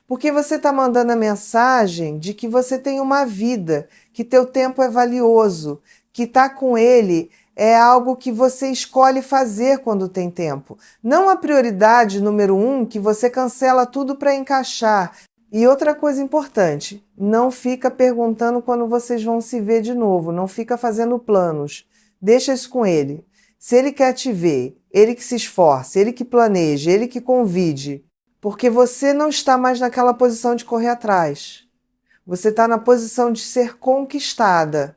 porque você está mandando a mensagem de que você tem uma vida, que teu tempo é valioso, que estar com ele é algo que você escolhe fazer quando tem tempo. Não a prioridade número 1, que você cancela tudo para encaixar. E outra coisa importante, não fica perguntando quando vocês vão se ver de novo, não fica fazendo planos. Deixa isso com ele. Se ele quer te ver, ele que se esforce, ele que planeje, ele que convide, porque você não está mais naquela posição de correr atrás. Você está na posição de ser conquistada.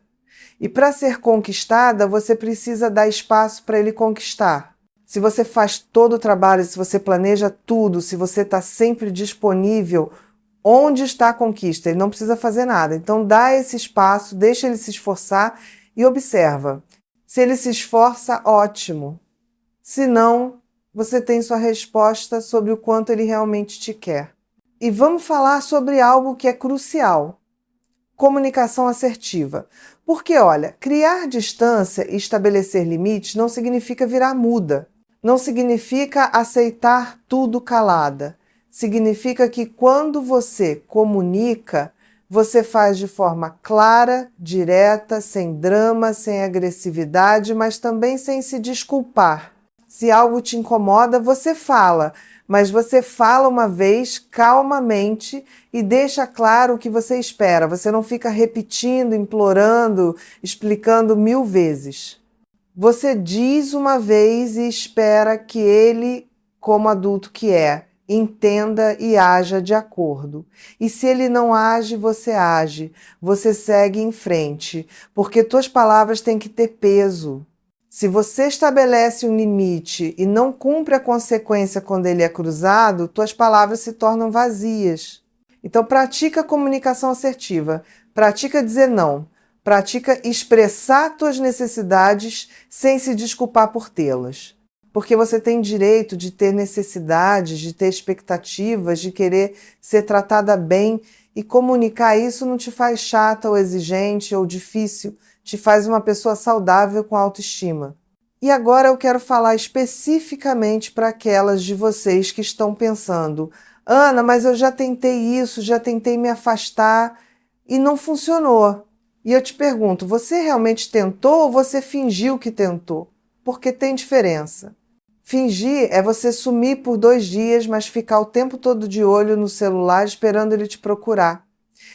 E para ser conquistada, você precisa dar espaço para ele conquistar. Se você faz todo o trabalho, se você planeja tudo, se você está sempre disponível, onde está a conquista? Ele não precisa fazer nada. Então dá esse espaço, deixa ele se esforçar e observa. Se ele se esforça, ótimo. Se não, você tem sua resposta sobre o quanto ele realmente te quer. E vamos falar sobre algo que é crucial: comunicação assertiva. Porque, olha, criar distância e estabelecer limites não significa virar muda. Não significa aceitar tudo calada. Significa que quando você comunica, você faz de forma clara, direta, sem drama, sem agressividade, mas também sem se desculpar. Se algo te incomoda, você fala, mas você fala uma vez calmamente e deixa claro o que você espera. Você não fica repetindo, implorando, explicando 1000 vezes. Você diz uma vez e espera que ele, como adulto que é, entenda e haja de acordo. E se ele não age, você age. Você segue em frente, porque tuas palavras têm que ter peso. Se você estabelece um limite e não cumpre a consequência quando ele é cruzado, tuas palavras se tornam vazias. Então pratica a comunicação assertiva, pratica dizer não, pratica expressar tuas necessidades sem se desculpar por tê-las. Porque você tem direito de ter necessidades, de ter expectativas, de querer ser tratada bem, e comunicar isso não te faz chata ou exigente ou difícil, te faz uma pessoa saudável com autoestima. E agora eu quero falar especificamente para aquelas de vocês que estão pensando: Ana, mas eu já tentei isso, já tentei me afastar e não funcionou. E eu te pergunto, você realmente tentou ou você fingiu que tentou? Porque tem diferença. Fingir é você sumir por 2 dias, mas ficar o tempo todo de olho no celular esperando ele te procurar.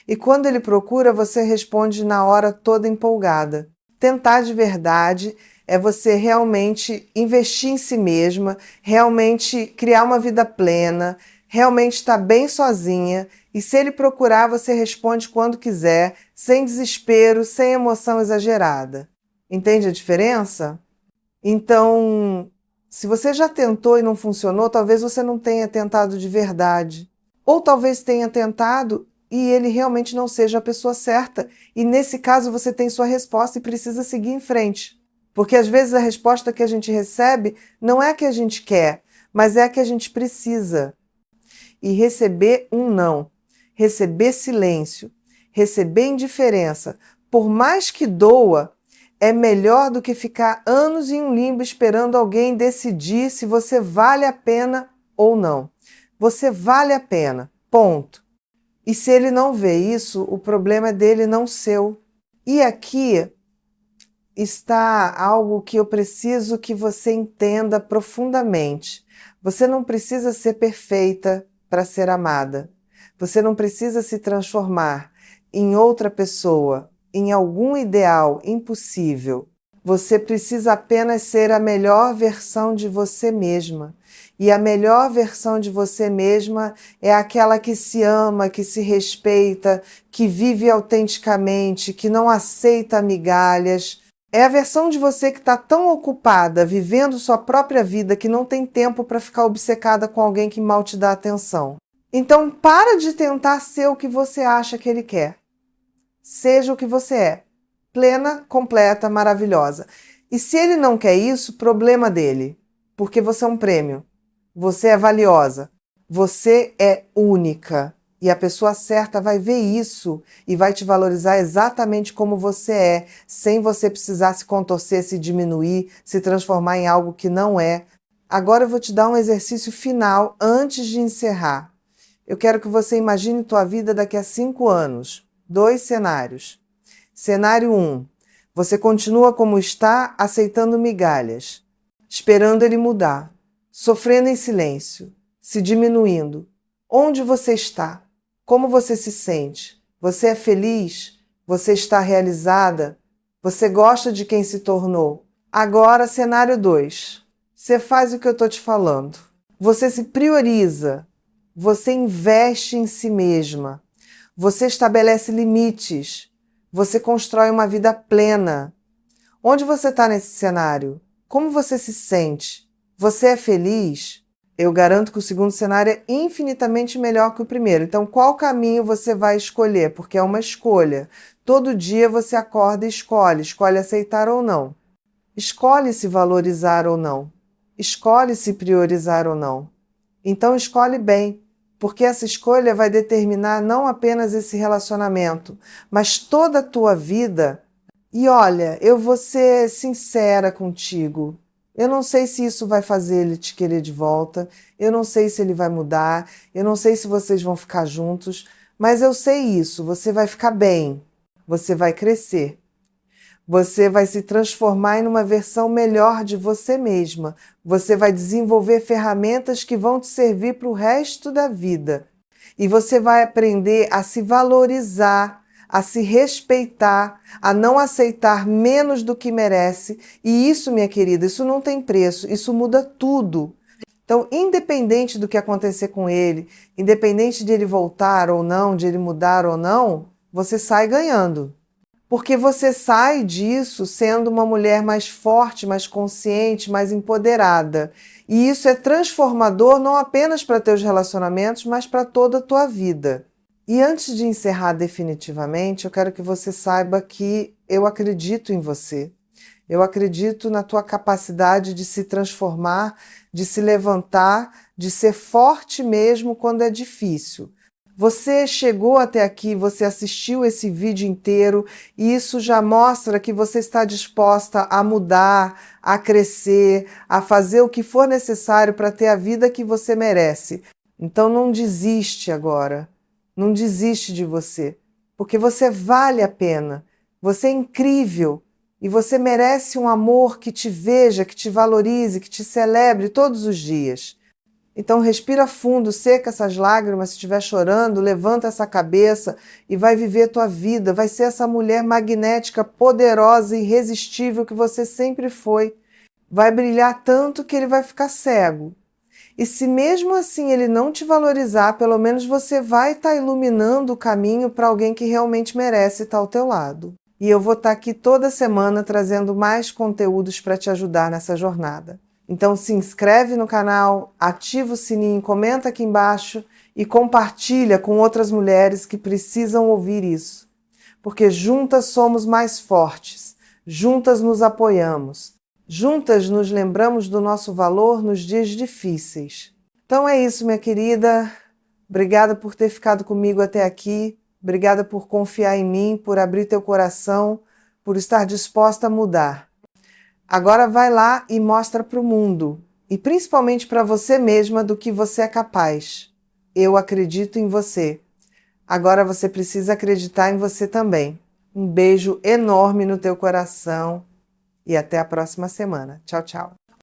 E quando ele procura, você responde na hora toda empolgada. Tentar de verdade é você realmente investir em si mesma, realmente criar uma vida plena, realmente estar bem sozinha. E se ele procurar, você responde quando quiser, sem desespero, sem emoção exagerada. Entende a diferença? Então, se você já tentou e não funcionou, talvez você não tenha tentado de verdade. Ou talvez tenha tentado e ele realmente não seja a pessoa certa. E nesse caso você tem sua resposta e precisa seguir em frente. Porque às vezes a resposta que a gente recebe não é a que a gente quer, mas é a que a gente precisa. E receber um não, receber silêncio, receber indiferença, por mais que doa, é melhor do que ficar anos em um limbo esperando alguém decidir se você vale a pena ou não. Você vale a pena, ponto. E se ele não vê isso, o problema é dele, não seu. E aqui está algo que eu preciso que você entenda profundamente. Você não precisa ser perfeita para ser amada. Você não precisa se transformar em outra pessoa, em algum ideal impossível. Você precisa apenas ser a melhor versão de você mesma. E a melhor versão de você mesma é aquela que se ama, que se respeita, que vive autenticamente, que não aceita migalhas. É a versão de você que está tão ocupada, vivendo sua própria vida, que não tem tempo para ficar obcecada com alguém que mal te dá atenção. Então, para de tentar ser o que você acha que ele quer. Seja o que você é, plena, completa, maravilhosa. E se ele não quer isso, problema dele, porque você é um prêmio, você é valiosa, você é única. E a pessoa certa vai ver isso e vai te valorizar exatamente como você é, sem você precisar se contorcer, se diminuir, se transformar em algo que não é. Agora eu vou te dar um exercício final antes de encerrar. Eu quero que você imagine tua vida daqui a 5 anos. 2 cenários. Cenário 1. Você continua como está, aceitando migalhas, esperando ele mudar, sofrendo em silêncio, se diminuindo. Onde você está? Como você se sente? Você é feliz? Você está realizada? Você gosta de quem se tornou? Agora, cenário 2. Você faz o que eu estou te falando. Você se prioriza. Você investe em si mesma. Você estabelece limites. Você constrói uma vida plena. Onde você está nesse cenário? Como você se sente? Você é feliz? Eu garanto que o segundo cenário é infinitamente melhor que o primeiro. Então, qual caminho você vai escolher? Porque é uma escolha. Todo dia você acorda e escolhe aceitar ou não. Escolhe se valorizar ou não. Escolhe se priorizar ou não. Então, escolhe bem, porque essa escolha vai determinar não apenas esse relacionamento, mas toda a tua vida. E olha, eu vou ser sincera contigo. Eu não sei se isso vai fazer ele te querer de volta, eu não sei se ele vai mudar, eu não sei se vocês vão ficar juntos, mas eu sei isso, você vai ficar bem, você vai crescer, você vai se transformar em uma versão melhor de você mesma, você vai desenvolver ferramentas que vão te servir para o resto da vida e você vai aprender a se valorizar, a se respeitar, a não aceitar menos do que merece. E isso, minha querida, isso não tem preço, isso muda tudo. Então, independente do que acontecer com ele, independente de ele voltar ou não, de ele mudar ou não, você sai ganhando. Porque você sai disso sendo uma mulher mais forte, mais consciente, mais empoderada. E isso é transformador não apenas para teus relacionamentos, mas para toda a tua vida. E antes de encerrar definitivamente, eu quero que você saiba que eu acredito em você. Eu acredito na tua capacidade de se transformar, de se levantar, de ser forte mesmo quando é difícil. Você chegou até aqui, você assistiu esse vídeo inteiro e isso já mostra que você está disposta a mudar, a crescer, a fazer o que for necessário para ter a vida que você merece. Então não desiste agora. Não desiste de você, porque você vale a pena, você é incrível e você merece um amor que te veja, que te valorize, que te celebre todos os dias. Então respira fundo, seca essas lágrimas, se estiver chorando, levanta essa cabeça e vai viver a tua vida, vai ser essa mulher magnética, poderosa e irresistível que você sempre foi. Vai brilhar tanto que ele vai ficar cego. E se mesmo assim ele não te valorizar, pelo menos você vai estar iluminando o caminho para alguém que realmente merece estar ao teu lado. E eu vou estar aqui toda semana trazendo mais conteúdos para te ajudar nessa jornada. Então se inscreve no canal, ativa o sininho, comenta aqui embaixo e compartilha com outras mulheres que precisam ouvir isso. Porque juntas somos mais fortes, juntas nos apoiamos. Juntas nos lembramos do nosso valor nos dias difíceis. Então é isso, minha querida. Obrigada por ter ficado comigo até aqui. Obrigada por confiar em mim, por abrir teu coração, por estar disposta a mudar. Agora vai lá e mostra para o mundo, e principalmente para você mesma, do que você é capaz. Eu acredito em você. Agora você precisa acreditar em você também. Um beijo enorme no teu coração. E até a próxima semana. Tchau, tchau.